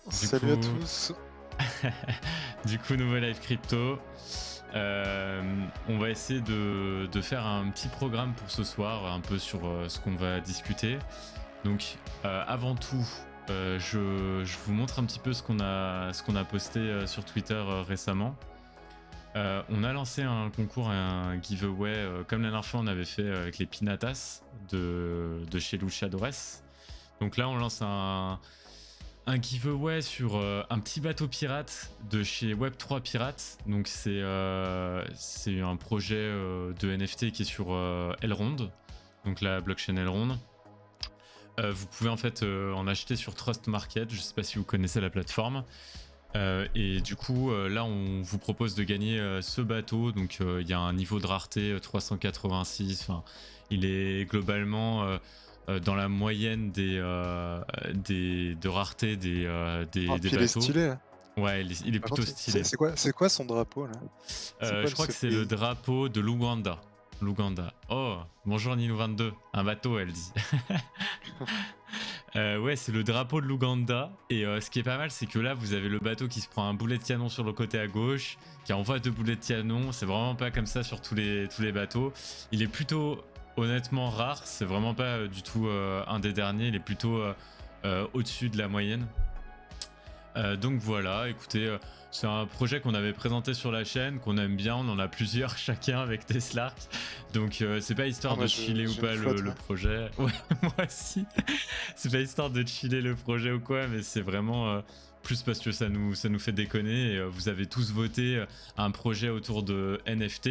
Du Salut à coup, tous. nouveau live crypto. On va essayer de faire un petit programme pour ce soir, un peu sur ce qu'on va discuter. Donc, avant tout, je vous montre un petit peu ce qu'on a posté sur Twitter récemment. On a lancé un concours, un giveaway, comme la dernière fois on avait fait avec les Pinatas de chez Luchadores. Donc là, on lance un giveaway sur un petit bateau pirate de chez Web3 Pirates. Donc c'est un projet de NFT qui est sur Elrond, donc la blockchain Elrond. Vous pouvez en fait en acheter sur Trust Market, je ne sais pas si vous connaissez la plateforme. Et du coup, là, on vous propose de gagner ce bateau. Donc, il y a un niveau de rareté 386. Enfin, il est globalement dans la moyenne de rareté Oh, des puis il est bateaux. stylé, hein. Ouais, il est Par plutôt contre, stylé. c'est quoi son drapeau là? C'est quoi Je crois ce que c'est le pays? drapeau de l'Ouganda. L'Ouganda. Oh, bonjour Nino22. Un bateau, elle dit. Ouais, c'est le drapeau de l'Ouganda. Et ce qui est pas mal, c'est que là, vous avez le bateau qui se prend un boulet de canon sur le côté à gauche, qui envoie 2 boulets de canon. C'est vraiment pas comme ça sur tous les bateaux. Il est plutôt, honnêtement, rare. C'est vraiment pas du tout un des derniers. Il est plutôt au-dessus de la moyenne. Donc voilà, écoutez, c'est un projet qu'on avait présenté sur la chaîne, qu'on aime bien, on en a plusieurs chacun avec Teslark. Donc c'est pas Ah, histoire moi de chiller ou j'ai une pas flotte le là. projet. Ouais, moi aussi. C'est pas histoire de chiller le projet ou quoi, mais c'est vraiment plus parce que ça nous fait déconner. Et, vous avez tous voté un projet autour de NFT.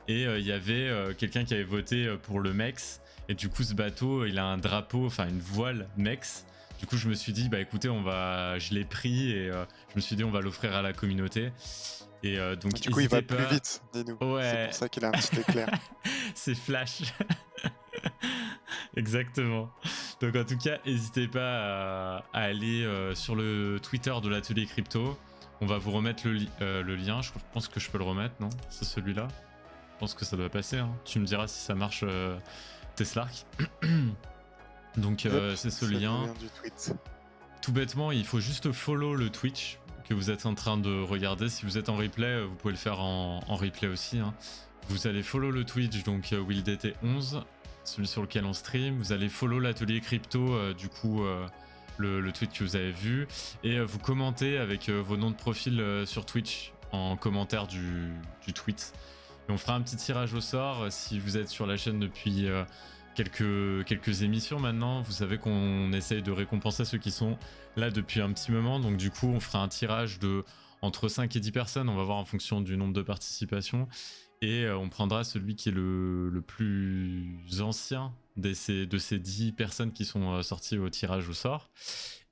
Et il y avait quelqu'un qui avait voté pour le MEX. Et du coup, ce bateau, il a un drapeau, enfin une voile MEX. Du coup, je me suis dit, bah écoutez, je l'ai pris et je me suis dit, on va l'offrir à la communauté. Et donc, Du coup, il va n'hésitez plus pas. vite, dis-nous. C'est pour Ouais, ça qu'il a un petit éclair. c'est Flash. Exactement. Donc, en tout cas, n'hésitez pas à aller sur le Twitter de l'atelier crypto. On va vous remettre le lien. Je pense que je peux le remettre, non? C'est celui-là. Je pense que ça doit passer. Hein. Tu me diras si ça marche, Teslark. Donc, Yep, c'est ce c'est le lien. lien du tweet. Tout bêtement, il faut juste follow le Twitch que vous êtes en train de regarder. Si vous êtes en replay, vous pouvez le faire en replay aussi. Hein. Vous allez follow le Twitch, donc WillDT11, celui sur lequel on stream. Vous allez follow l'atelier crypto, le tweet que vous avez vu. Et vous commentez avec vos noms de profil sur Twitch en commentaire du tweet. Et on fera un petit tirage au sort. Si vous êtes sur la chaîne depuis quelques émissions maintenant, vous savez qu'on essaye de récompenser ceux qui sont là depuis un petit moment. Donc du coup, on fera un tirage de entre 5 et 10 personnes. On va voir en fonction du nombre de participations. Et on prendra celui qui est le plus ancien de ces 10 personnes qui sont sorties au tirage au sort.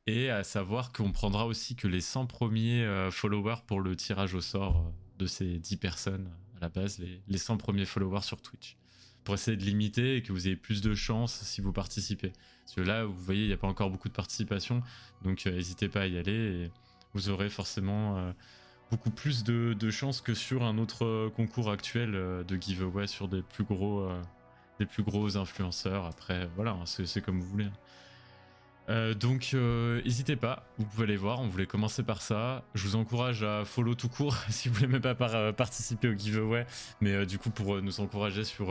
Et à savoir qu'on prendra aussi que les 100 premiers followers pour le tirage au sort de ces 10 personnes à la base, les 100 premiers followers sur Twitch. Pour essayer de limiter et que vous ayez plus de chances si vous participez. Parce que là, vous voyez, il n'y a pas encore beaucoup de participation. Donc n'hésitez pas à y aller et vous aurez forcément beaucoup plus de chances que sur un autre concours actuel de giveaway sur des plus gros influenceurs. Après, voilà, hein, c'est comme vous voulez. Hein. Donc n'hésitez pas, vous pouvez aller voir, on voulait commencer par ça. Je vous encourage à follow tout court si vous voulez même pas participer au giveaway, mais du coup pour nous encourager sur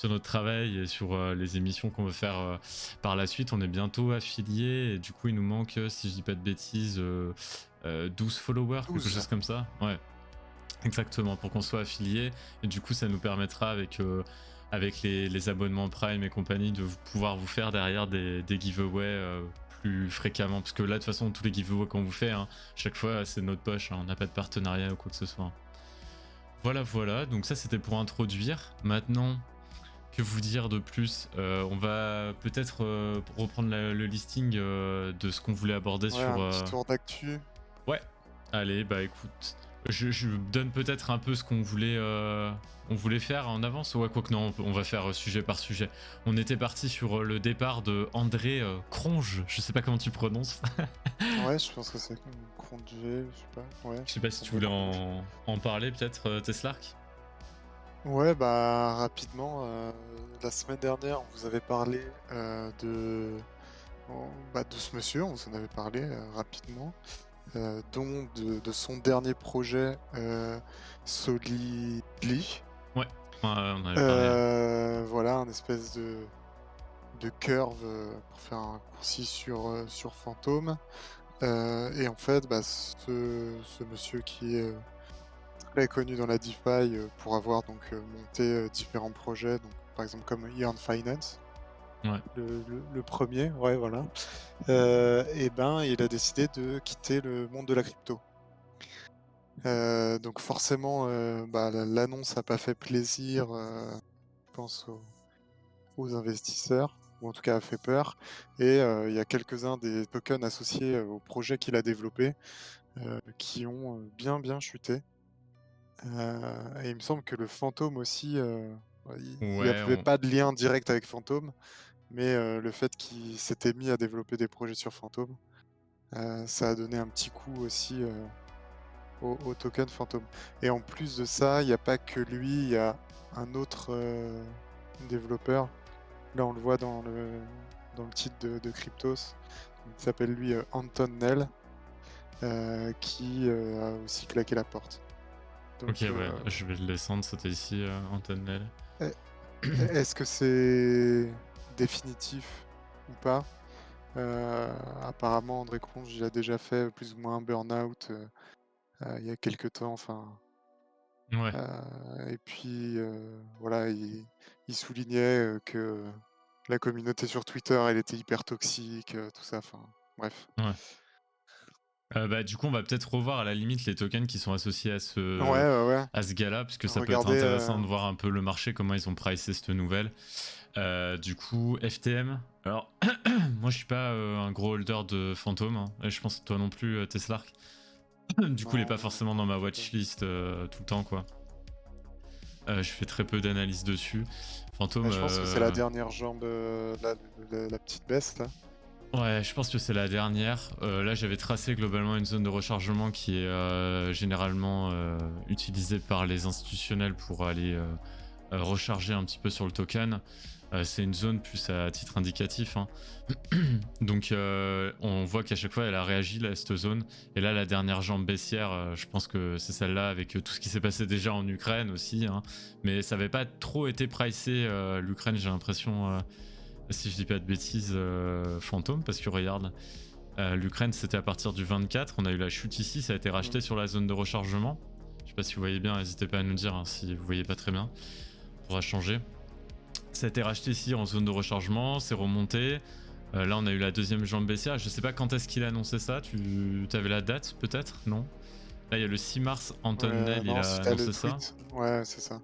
notre travail et sur les émissions qu'on veut faire par la suite. On est bientôt affiliés et du coup il nous manque, si je dis pas de bêtises, 12 followers, quelque 12. chose comme ça. Ouais. Exactement, pour qu'on soit affilié. Et du coup, ça nous permettra avec les abonnements Prime et compagnie de pouvoir vous faire derrière des giveaways plus fréquemment. Parce que là, de toute façon, tous les giveaways qu'on vous fait, hein, chaque fois, c'est notre poche. Hein, on n'a pas de partenariat ou quoi que ce soit. Voilà, voilà. Donc ça, c'était pour introduire. Maintenant, que vous dire de plus? On va peut-être reprendre le listing de ce qu'on voulait aborder Ouais, sur... un petit tour d'actu. Ouais, allez, bah écoute, je donne peut-être un peu ce on voulait faire en avance. Ouais, quoi que non, on va faire sujet par sujet. On était parti sur le départ de André Cronge, je sais pas comment tu prononces. Ouais, je pense que c'est comme Cronje, je sais pas. Ouais, Je sais pas si tu André voulais Cronje. en parler peut-être, Teslark. Ouais, bah rapidement, la semaine dernière, on vous avait parlé de de ce monsieur, on s'en avait parlé rapidement, dont de son dernier projet Solidly. Ouais, on en avait parlé. Voilà, un espèce de curve pour faire un raccourci sur Fantôme. Et en fait, ce monsieur qui est très connu dans la DeFi pour avoir donc monté différents projets, donc par exemple comme Earn Finance, Ouais. le premier, ouais, voilà. Et ben, il a décidé de quitter le monde de la crypto. Donc forcément, l'annonce n'a pas fait plaisir, je pense aux investisseurs, ou en tout cas a fait peur. Et il y a quelques-uns des tokens associés au projet qu'il a développé qui ont bien chuté. Et il me semble que le fantôme aussi, il n'y Ouais, avait pas de lien direct avec Fantôme, mais le fait qu'il s'était mis à développer des projets sur Fantôme, ça a donné un petit coup aussi au token Fantôme. Et en plus de ça, il n'y a pas que lui, il y a un autre développeur. Là, on le voit dans le titre de Cryptos. Il s'appelle lui Anton Nell, qui a aussi claqué la porte. ok, Donc, ouais, je vais le descendre, c'était ici, Antonel. e- est-ce que c'est définitif ou pas? Apparemment, André Cronje, il a déjà fait plus ou moins un burn-out il y a quelques temps. Enfin, Ouais, et puis voilà, il soulignait que la communauté sur Twitter, elle était hyper toxique, tout ça. Enfin, bref. ouais. Du coup, on va peut-être revoir à la limite les tokens qui sont associés Ouais, ouais, ouais. à ce gars-là, parce que ça peut être Regardez. intéressant de voir un peu le marché, comment ils ont pricé cette nouvelle. Du coup, FTM. Alors, moi je suis pas un gros holder de Phantom, hein, et je pense que toi non plus, Teslark. Du coup, il est pas Non, forcément dans ma watchlist tout le temps, quoi. Je fais très peu d'analyse dessus. Phantom. je pense que c'est la dernière jambe, la petite baisse là. Ouais, je pense que c'est la dernière. Là, j'avais tracé globalement une zone de rechargement qui est généralement utilisée par les institutionnels pour aller recharger un petit peu sur le token. C'est une zone plus à titre indicatif, hein. Donc, on voit qu'à chaque fois, elle a réagi, là, cette zone. Et là, la dernière jambe baissière, je pense que c'est celle-là, avec tout ce qui s'est passé déjà en Ukraine aussi, hein. Mais ça n'avait pas trop été pricé, l'Ukraine, j'ai l'impression. Si je dis pas de bêtises, fantôme, parce que regarde, l'Ukraine c'était à partir du 24, on a eu la chute ici, ça a été racheté sur la zone de rechargement. Je sais pas si vous voyez bien, n'hésitez pas à nous dire, hein, si vous voyez pas très bien, on pourra changer. Ça a été racheté ici en zone de rechargement, c'est remonté. Là on a eu la deuxième jambe baissière, je sais pas quand est-ce qu'il a annoncé ça, tu avais la date peut-être? Non? Là il y a le 6 mars, Anton Nell il Non, a c'était le annoncé ça. tweet. Ouais, c'est ça.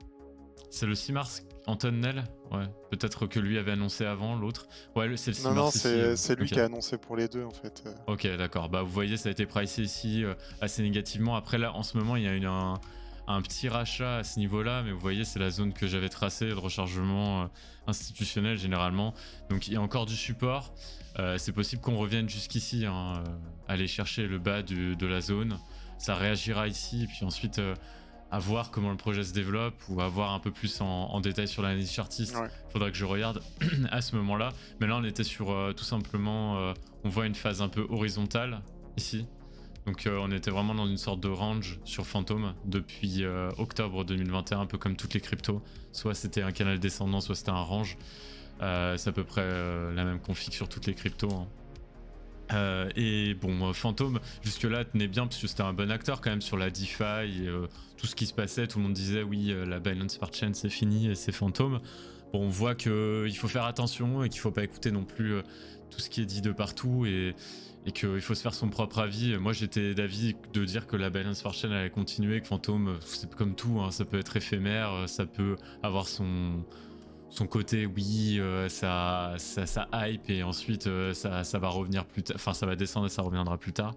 C'est le 6 mars, Anton Nell. Ouais, peut-être que lui avait annoncé avant l'autre. Ouais, c'est le 6 Non, mars ici. c'est lui Ok. qui a annoncé pour les deux en fait. Ok, d'accord. Bah, vous voyez, ça a été pricé ici assez négativement. Après, là, en ce moment, il y a eu un petit rachat à ce niveau-là, mais vous voyez, c'est la zone que j'avais tracée de rechargement institutionnel généralement. Donc, il y a encore du support. C'est possible qu'on revienne jusqu'ici, hein, aller chercher le bas de la zone. Ça réagira ici, et puis ensuite, à voir comment le projet se développe ou à voir un peu plus en détail sur l'analyse chartiste. Ouais. Faudra que je regarde à ce moment-là. Mais là, on était sur tout simplement, on voit une phase un peu horizontale ici. Donc on était vraiment dans une sorte de range sur Phantom depuis octobre 2021, un peu comme toutes les cryptos. Soit c'était un canal descendant, soit c'était un range. C'est à peu près la même config sur toutes les cryptos, hein. Et bon, Phantom, jusque-là, tenait bien parce que c'était un bon acteur quand même sur la DeFi et tout ce qui se passait. Tout le monde disait oui, la Binance Smart Chain c'est fini et c'est Phantom. Bon, on voit qu'il faut faire attention et qu'il faut pas écouter non plus tout ce qui est dit de partout et qu'il faut se faire son propre avis. Moi, j'étais d'avis de dire que la Binance Smart Chain allait continuer, que Phantom, c'est comme tout, hein, ça peut être éphémère, ça peut avoir son côté, oui, ça hype et ensuite ça va revenir plus tard, enfin ça va descendre et ça reviendra plus tard.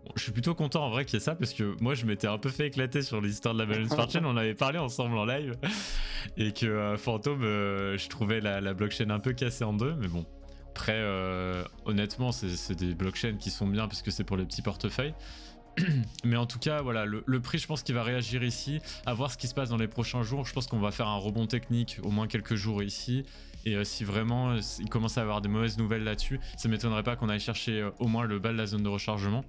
Bon, je suis plutôt content en vrai qu'il y ait ça parce que moi je m'étais un peu fait éclater sur l'histoire de la Balance Smart Chain, on avait parlé ensemble en live et que Phantom, je trouvais la blockchain un peu cassée en deux, mais bon. Après, honnêtement, c'est des blockchains qui sont bien parce que c'est pour les petits portefeuilles. Mais en tout cas, voilà, le prix, je pense qu'il va réagir ici. À voir ce qui se passe dans les prochains jours. Je pense qu'on va faire un rebond technique au moins quelques jours ici. Et si vraiment il commence à avoir des mauvaises nouvelles là-dessus, ça m'étonnerait pas qu'on aille chercher au moins le bas de la zone de rechargement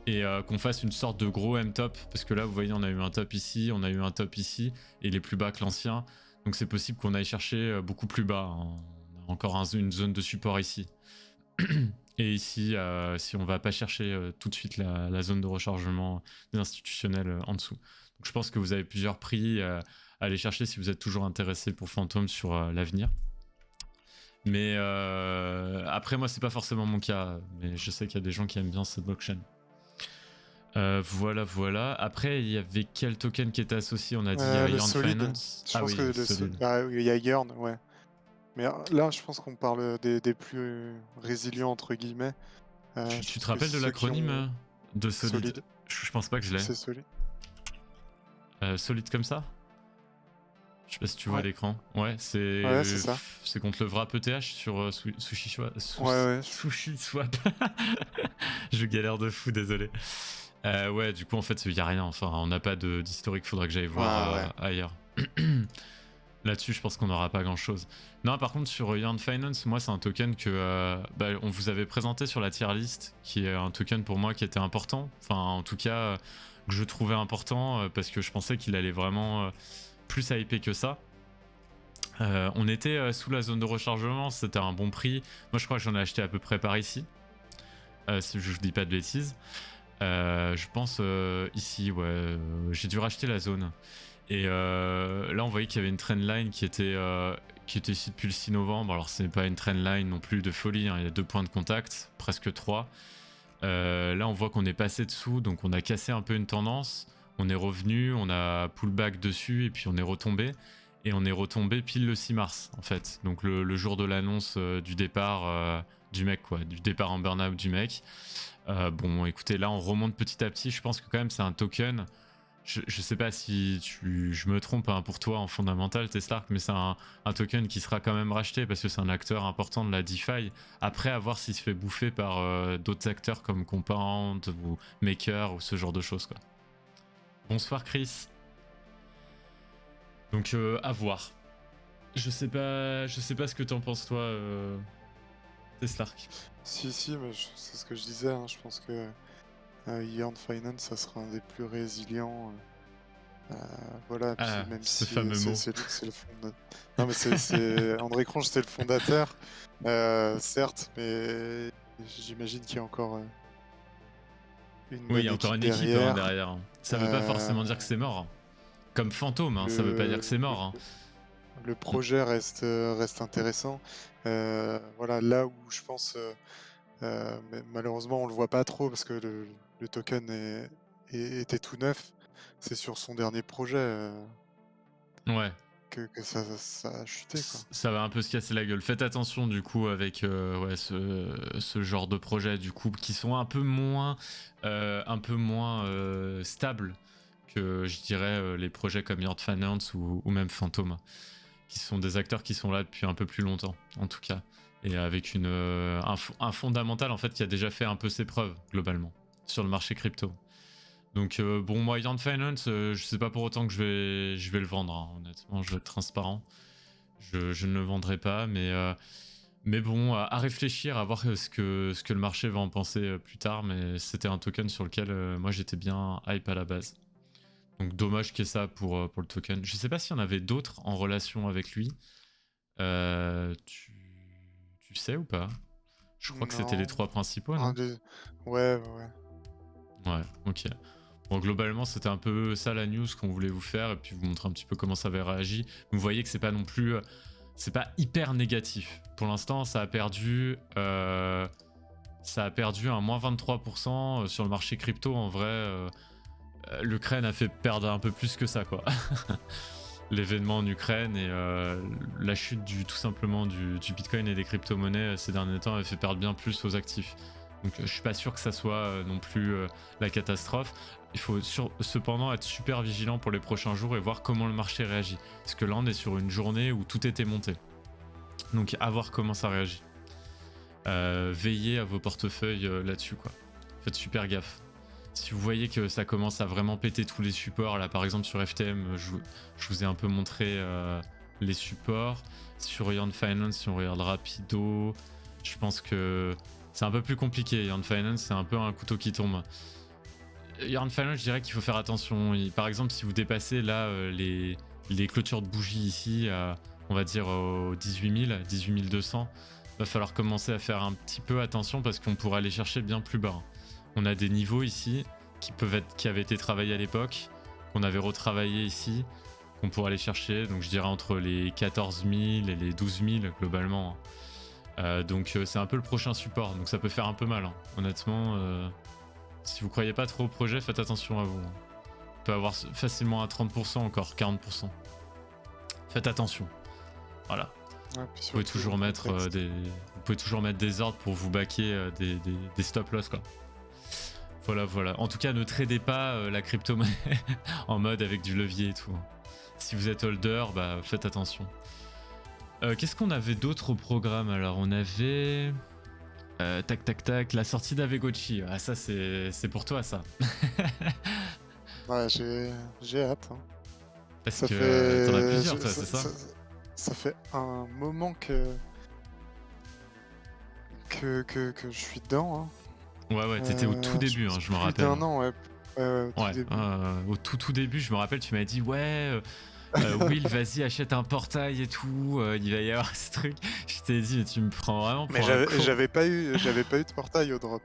et qu'on fasse une sorte de gros M-top, parce que là vous voyez on a eu un top ici, on a eu un top ici, et il est plus bas que l'ancien, donc c'est possible qu'on aille chercher beaucoup plus bas, hein. On a encore une zone de support ici. Et ici, si on va pas chercher tout de suite la zone de rechargement des institutionnels en dessous. Donc je pense que vous avez plusieurs prix à aller chercher si vous êtes toujours intéressé pour Fantôme sur l'avenir. Mais après moi c'est pas forcément mon cas, mais je sais qu'il y a des gens qui aiment bien cette blockchain. Voilà. Après, il y avait quel token qui était associé? On a dit Le Yarn Solid. Finance. Je pense que Solid. il y a Yearn, ouais. Mais là, je pense qu'on parle des plus résilients, entre guillemets. Tu te rappelles de l'acronyme de Solid? Je pense pas que je l'ai. C'est Solid. Solid comme ça? Je sais pas si tu vois l'écran. Ouais, c'est ça. C'est contre le Wrap ETH sur SushiSwap. SushiSwap. Je galère de fou, désolé. Ouais, du coup, en fait, il y a rien. Enfin, on n'a pas d'historique, faudra que j'aille voir ailleurs. Là-dessus, je pense qu'on n'aura pas grand-chose. Non, par contre, sur Yarn Finance, moi, c'est un token que on vous avait présenté sur la tier list, qui est un token pour moi qui était important. Enfin, en tout cas, que je trouvais important parce que je pensais qu'il allait vraiment plus hyper que ça. On était sous la zone de rechargement, c'était un bon prix. Moi, je crois que j'en ai acheté à peu près par ici, si je dis pas de bêtises. Je pense ici, ouais, j'ai dû racheter la zone. Et là, on voyait qu'il y avait une trendline qui était ici depuis le 6 novembre. Alors, c'est pas une trendline non plus de folie, hein. Il y a 2 points de contact, presque 3. Là, on voit qu'on est passé dessous, donc on a cassé un peu une tendance. On est revenu, on a pullback dessus, et puis on est retombé. Et on est retombé pile le 6 mars, en fait. Donc, le jour de l'annonce du départ du mec, quoi, du départ en burn-out du mec. Bon, écoutez, là, on remonte petit à petit. Je pense que quand même, c'est un token. Je sais pas si je me trompe hein, pour toi en fondamental, Teslark, mais c'est un token qui sera quand même racheté parce que c'est un acteur important de la DeFi. Après, à voir s'il se fait bouffer par d'autres acteurs comme Compound ou Maker ou ce genre de choses, quoi. Bonsoir, Chris. Donc, à voir. Je sais pas ce que t'en penses, toi, Teslark. Si, mais c'est ce que je disais. Hein, je pense que Yearn Finance, ça sera un des plus résilients. Voilà, puis même ce si fameux mot. c'est le fondateur. Non, mais c'est André Cronje, c'est le fondateur, certes, mais j'imagine qu'il y a encore une bonne il y a encore une équipe derrière. Ça veut pas forcément dire que c'est mort. Comme Fantôme, hein, ça veut pas dire que c'est mort. Hein. Le projet reste intéressant. Voilà, là où je pense, mais malheureusement, on le voit pas trop parce que le token était tout neuf. C'est sur son dernier projet Ouais. que ça a chuté, quoi. Ça va un peu se casser la gueule. Faites attention du coup avec ce genre de projets du coup qui sont un peu moins stables que je dirais les projets comme Yard Finance ou même Phantom, qui sont des acteurs qui sont là depuis un peu plus longtemps en tout cas, et avec un fondamental en fait qui a déjà fait un peu ses preuves globalement sur le marché crypto. Donc bon, moi Yarn Finance, je sais pas pour autant que je vais le vendre, hein. Honnêtement, je vais être transparent. Je ne le vendrai pas, mais bon, à réfléchir, à voir ce que le marché va en penser plus tard, mais c'était un token sur lequel moi j'étais bien hype à la base. Donc dommage qu'il y ait ça pour le token. Je sais pas s'il y en avait d'autres en relation avec lui. Tu sais ou pas? Je crois que c'était les 3 principaux, non? Ouais. Ouais, ok. Bon, globalement, c'était un peu ça la news qu'on voulait vous faire et puis vous montrer un petit peu comment ça avait réagi. Vous voyez que c'est pas non plus... c'est pas hyper négatif. Pour l'instant, ça a perdu un moins 23% sur le marché crypto. En vrai, l'Ukraine a fait perdre un peu plus que ça, quoi. L'événement en Ukraine et la chute tout simplement du Bitcoin et des crypto-monnaies ces derniers temps a fait perdre bien plus aux actifs. Donc je suis pas sûr que ça soit non plus la catastrophe. Il faut cependant être super vigilant pour les prochains jours et voir comment le marché réagit. Parce que là on est sur une journée où tout était monté. Donc à voir comment ça réagit. Veillez à vos portefeuilles là-dessus, quoi. Faites super gaffe. Si vous voyez que ça commence à vraiment péter tous les supports, là par exemple sur FTM, je vous ai un peu montré les supports. Sur Yarn Finance, si on regarde rapido, je pense que c'est un peu plus compliqué. Yarn Finance, c'est un peu un couteau qui tombe. Yarn Finance, je dirais qu'il faut faire attention. Par exemple, si vous dépassez là les clôtures de bougies ici, on va dire aux 18 000, 18 200, va falloir commencer à faire un petit peu attention parce qu'on pourrait aller chercher bien plus bas. On a des niveaux ici qui avaient été travaillés à l'époque, qu'on avait retravaillé ici, qu'on pourrait aller chercher. Donc je dirais entre les 14 000 et les 12 000 globalement. Donc c'est un peu le prochain support. Donc ça peut faire un peu mal. Hein. Honnêtement, si vous croyez pas trop au projet, faites attention à vous. Hein. On peut avoir facilement à 30% encore, 40%. Faites attention. Voilà. Ouais, vous pouvez toujours mettre vous pouvez toujours mettre des ordres pour vous baquer des stop loss quoi. Voilà. En tout cas, ne tradez pas la crypto-monnaie en mode avec du levier et tout. Si vous êtes holder, bah faites attention. Qu'est-ce qu'on avait d'autre au programme? Alors on avait tac, la sortie d'Avegochi. Ah ça c'est pour toi ça. Ouais, j'ai hâte. Hein. Parce que t'en as plusieurs toi, c'est ça? Ça fait un moment que je suis dedans. Hein. Ouais, t'étais au tout début, je me rappelle. Plus d'un an, ouais. Au tout début, je me rappelle, tu m'as dit Will, vas-y, achète un portail et tout, il va y avoir ce truc. Je t'ai dit, mais tu me prends vraiment pour un con. j'avais pas eu de portail au drop.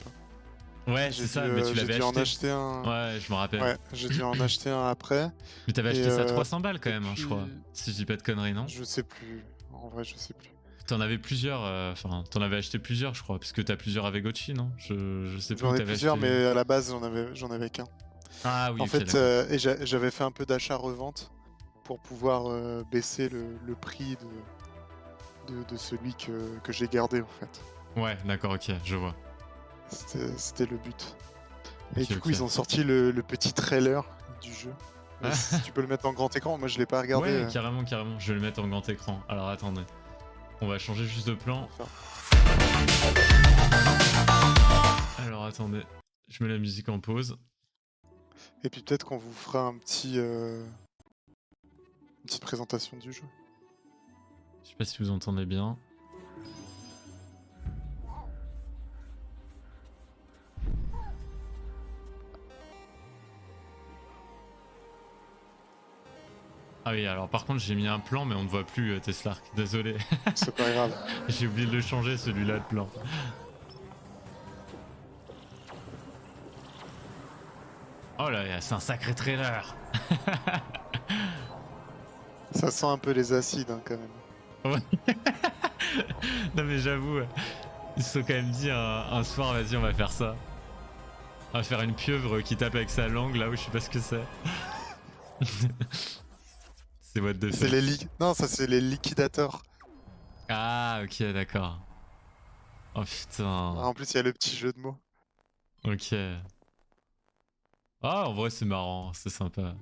Ouais, c'est ça, mais tu l'avais acheté. J'ai dû en acheter un. Ouais, je me rappelle. Ouais, j'ai dû en acheter un après. Mais t'avais acheté ça 300 balles quand même, je crois. Si je dis pas de conneries, non? Je sais plus. En vrai, je sais plus. T'en avais plusieurs, t'en avais acheté plusieurs, je crois, parce que t'as plusieurs Avegochi, non? Je sais plus. J'en ai plusieurs, acheté... mais à la base, j'en avais qu'un. Ah oui, en okay, fait, et j'avais fait un peu d'achat-revente pour pouvoir baisser le prix de celui que j'ai gardé, en fait. Ouais, d'accord, ok, je vois. C'était le but. Et du coup, ils ont sorti le petit trailer du jeu. Si tu peux le mettre en grand écran, moi je l'ai pas regardé. Ouais, carrément, je vais le mettre en grand écran. Alors attendez. On va changer juste de plan. Alors attendez, je mets la musique en pause. Et puis peut-être qu'on vous fera une petite présentation du jeu. Je sais pas si vous entendez bien. Ah oui, alors par contre j'ai mis un plan mais on ne voit plus Teslark, désolé. C'est pas grave. J'ai oublié de le changer celui-là de plan. Oh là, c'est un sacré trailer. Ça sent un peu les acides hein, quand même. Ouais. Non mais j'avoue, ils se sont quand même dit un soir vas-y on va faire ça. On va faire une pieuvre qui tape avec sa langue là où je sais pas ce que c'est. C'est what the fuck. Non, ça c'est les liquidateurs. Ah ok, d'accord. Oh putain. En plus il y a le petit jeu de mots. Ok. Ah en vrai c'est marrant, c'est sympa.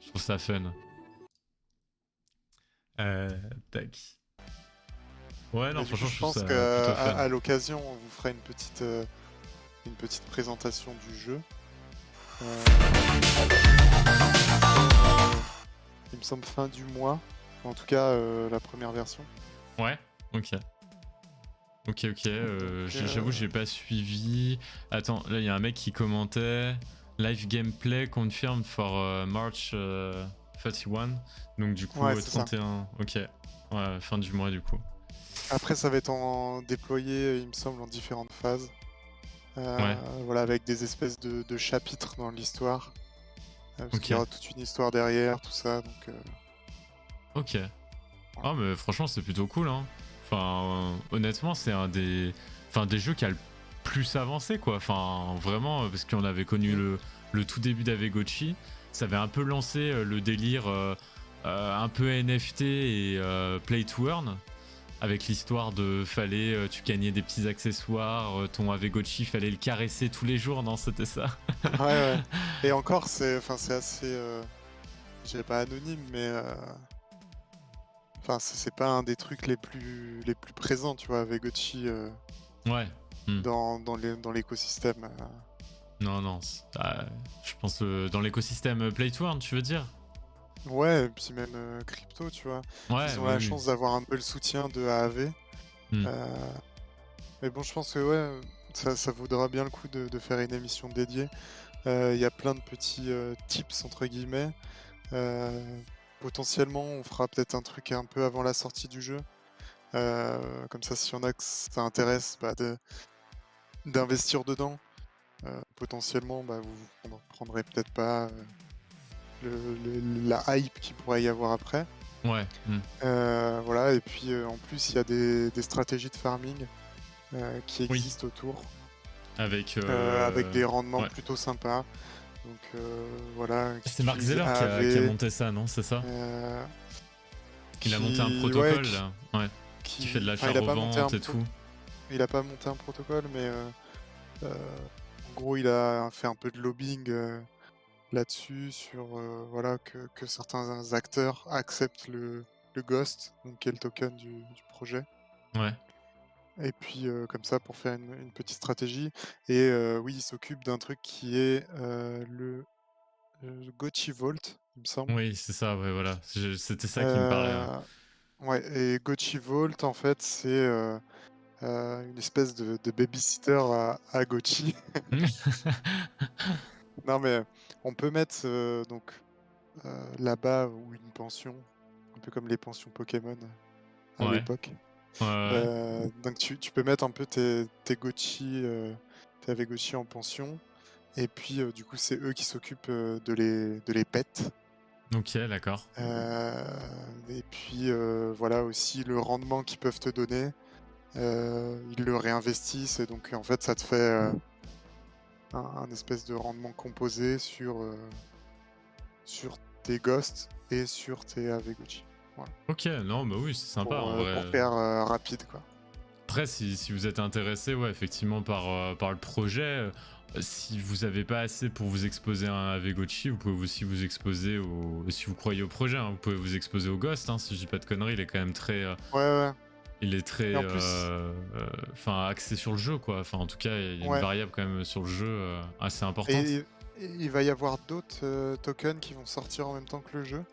Je trouve ça fun. Tac. Ouais non franchement je pense qu'à l'occasion on vous fera une petite présentation du jeu. Il me semble fin du mois, en tout cas la première version. Ouais, ok. J'avoue j'ai pas suivi. Attends, là il y a un mec qui commentait live gameplay confirmed for March 31. Donc du coup 31. Ok. Ouais, fin du mois du coup. Après ça va être déployé il me semble en différentes phases. Voilà, avec des espèces de chapitres dans l'histoire. Parce qu'il y aura toute une histoire derrière, tout ça, donc... Ok. Ah mais franchement c'est plutôt cool hein. Enfin honnêtement c'est un des jeux qui a le plus avancé quoi. Enfin vraiment parce qu'on avait connu le tout début d'Avegochi. Ça avait un peu lancé le délire un peu NFT et play to earn. Avec l'histoire de tu gagnais des petits accessoires, ton Avegochi fallait le caresser tous les jours, non c'était ça? Ouais. Et encore c'est assez, je dirais pas anonyme mais c'est pas un des trucs les plus présents tu vois Avegochi ouais. dans l'écosystème. Non, je pense dans l'écosystème play to earn tu veux dire? Ouais, et puis même, crypto, tu vois? Ouais, Ils ont oui, la oui. chance d'avoir un peu le soutien de A à V, Hmm. heu, mais bon, je pense que ouais, ça vaudra bien le coup de faire une émission dédiée. Il y a plein de petits, «tips» entre guillemets. Heu, Potentiellement, on fera peut-être un truc un peu avant la sortie du jeu. Comme ça, s'il y en a que ça intéresse, bah, de d'investir dedans. Potentiellement, bah, vous prendrez peut-être pas, la hype qu'il pourrait y avoir après. Ouais. Voilà et puis, en plus, il y a des stratégies de farming, qui Oui. existent autour, Avec. avec des rendements Ouais. plutôt sympas. Donc, voilà, qui C'est Mark utilisent Zeller qui a AAV, monté ça, non? C'est ça? heu, Il a monté un qui ouais, protocole là. Ouais. Qui fait de enfin, il a pas monté un l'achat-revente et tout. il a pas monté un protocole, mais, heu, en gros, il a fait un peu de lobbying, là-dessus sur, voilà, que certains acteurs acceptent le Ghost, donc qui est le token du projet. Ouais. Et puis, comme ça pour faire une petite stratégie et oui, il s'occupe d'un truc qui est, le Gotchi Vault, il me semble. Oui, c'est ça, ouais, voilà. C'était ça qui me parlait. Heu, ouais et Gotchi Vault en fait c'est, une espèce de baby-sitter à Gotchi. Ouais. Non mais, on peut mettre, donc, là-bas ou une pension, un peu comme les pensions Pokémon à Ouais. l'époque. Ouais. Donc tu peux mettre un peu tes Gotchi, tes Avé-Gotchi en pension et puis, du coup, c'est eux qui s'occupent, de les pet. Ok, d'accord. Et puis, voilà aussi le rendement qu'ils peuvent te donner, ils le réinvestissent et donc en fait, ça te fait, un espèce de rendement composé sur tes ghosts et sur tes Avé-Gotchi. Voilà, Ok, non, bah oui, c'est sympa en pour vrai. faire, rapide, quoi. Après, si vous êtes intéressé, ouais, effectivement, par le projet, si vous avez pas assez pour vous exposer à un Avegochi, vous pouvez aussi vous exposer au. Si vous croyez au projet, hein, vous pouvez vous exposer au Ghost, hein, si je dis pas de conneries, il est quand même très. Ouais, ouais Il est très. et en plus Enfin, axé sur le jeu, quoi. Enfin, en tout cas, il y a une ouais. variable quand même sur le jeu assez importante. Et il va y avoir d'autres, tokens qui vont sortir en même temps que le jeu,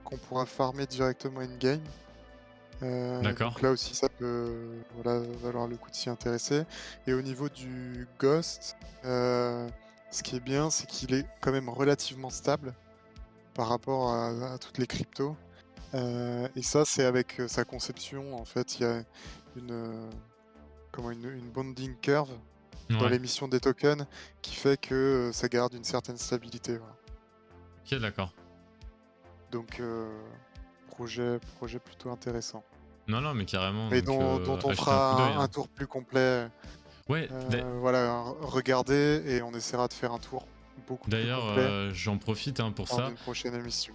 qu'on pourra farmer directement in-game. D'accord? Donc là aussi ça peut, voilà, valoir le coup de s'y intéresser et au niveau du Ghost, ce qui est bien, c'est qu'il est quand même relativement stable par rapport à toutes les cryptos, et ça, c'est avec, sa conception. En fait, il y a une, comment? Une bonding curve dans Ouais. l'émission des tokens qui fait que, ça garde une certaine stabilité, voilà. Ok, d'accord. Donc, projet plutôt intéressant. Non, non, mais carrément, Mais donc dont on achetez un coup d'œil, fera un hein. tour plus complet, Ouais, voilà, regarder et on essaiera de faire un tour beaucoup plus d'ailleurs, complet j'en profite hein, pour lors ça. d'une prochaine émission.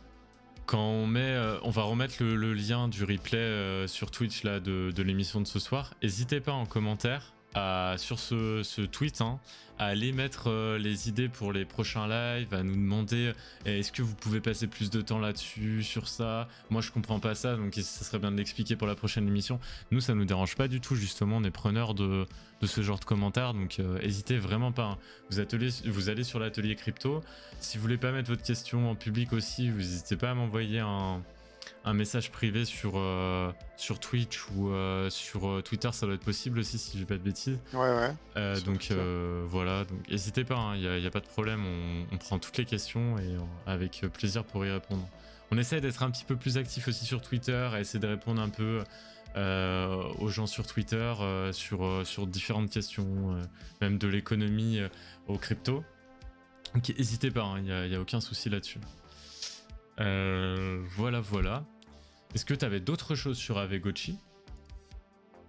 Quand on met, on va remettre le lien du replay sur Twitch là de l'émission de ce soir. N'hésitez pas en commentaire sur ce tweet hein, à aller mettre les idées pour les prochains lives, à nous demander est-ce que vous pouvez passer plus de temps là-dessus, sur ça. Moi je comprends pas ça, donc ça serait bien de l'expliquer pour la prochaine émission. Nous ça nous dérange pas du tout, justement, on est preneurs de ce genre de commentaires, donc n'hésitez vraiment pas. Hein. Vous allez sur l'atelier crypto. Si vous voulez pas mettre votre question en public aussi, vous n'hésitez pas à m'envoyer un message privé sur Twitch ou sur Twitter, ça doit être possible aussi si je dis pas de bêtises. Ouais, ouais, sur Donc Twitter. voilà, donc n'hésitez pas, il n'y a pas de problème, on prend toutes les questions et avec plaisir pour y répondre. On essaie d'être un petit peu plus actif aussi sur Twitter, à essayer de répondre un peu aux gens sur Twitter sur différentes questions, même de l'économie aux crypto. Ok, n'hésitez pas, il n'y a aucun souci là-dessus. Voilà, voilà. Est-ce que tu avais d'autres choses sur Avegochi?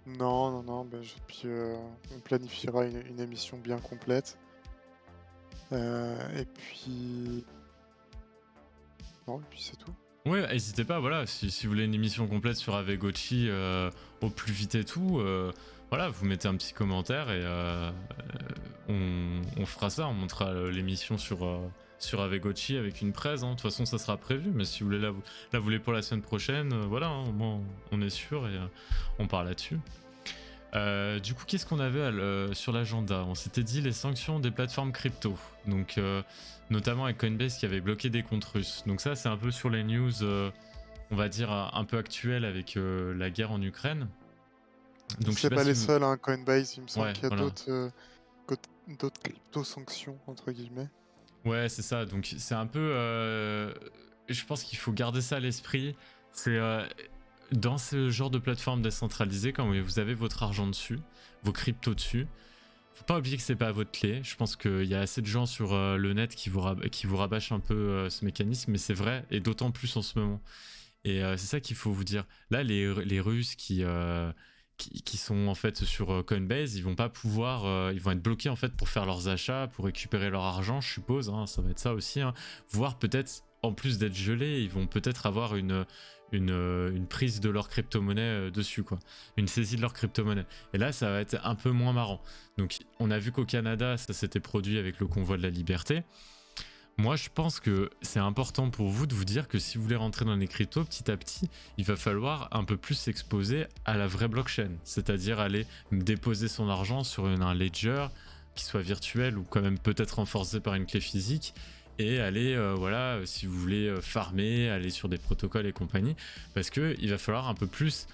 Non, non, non, bah, puis, on planifiera une émission bien complète. Et puis non, et puis c'est tout. Ouais, n'hésitez pas, voilà, si vous voulez une émission complète sur Avegochi au plus vite et tout, voilà, vous mettez un petit commentaire et on fera ça, on montrera l'émission sur Avegochi avec une presse. Hein. De toute façon, ça sera prévu, mais si vous voulez, vous voulez pour la semaine prochaine, voilà, hein, au moins on est sûr et on part là-dessus. Du coup, qu'est-ce qu'on avait sur l'agenda? On s'était dit les sanctions des plateformes crypto. Donc, notamment avec Coinbase qui avait bloqué des comptes russes. Donc ça, c'est un peu sur les news, on va dire, un peu actuelles avec la guerre en Ukraine. Donc, je sais C'est pas pas si les vous... seuls, hein, Coinbase, il me semble Ouais, qu'il y a voilà. d'autres crypto-sanctions, entre guillemets. Ouais, c'est ça. Donc, c'est un peu... je pense qu'il faut garder ça à l'esprit. C'est... dans ce genre de plateforme décentralisée, quand vous avez votre argent dessus, vos cryptos dessus, faut pas oublier que c'est pas à votre clé. Je pense qu'il y a assez de gens sur le net qui vous rabâchent un peu ce mécanisme, mais c'est vrai, et d'autant plus en ce moment. Et c'est ça qu'il faut vous dire. Là, les Russes qui sont en fait sur Coinbase, ils vont pas pouvoir, ils vont être bloqués en fait pour faire leurs achats, pour récupérer leur argent, je suppose. Hein, ça va être ça aussi. Hein. Voire peut-être, en plus d'être gelés, ils vont peut-être avoir une prise de leur crypto-monnaie dessus, quoi. Une saisie de leur crypto-monnaie. Et là, ça va être un peu moins marrant. Donc, on a vu qu'au Canada, ça s'était produit avec le convoi de la liberté. Moi, je pense que c'est important pour vous de vous dire que si vous voulez rentrer dans les cryptos, petit à petit, il va falloir un peu plus s'exposer à la vraie blockchain. C'est-à-dire aller déposer son argent sur un ledger qui soit virtuel ou quand même peut-être renforcé par une clé physique et aller, voilà, si vous voulez farmer, aller sur des protocoles et compagnie, parce qu'il va falloir un peu plus.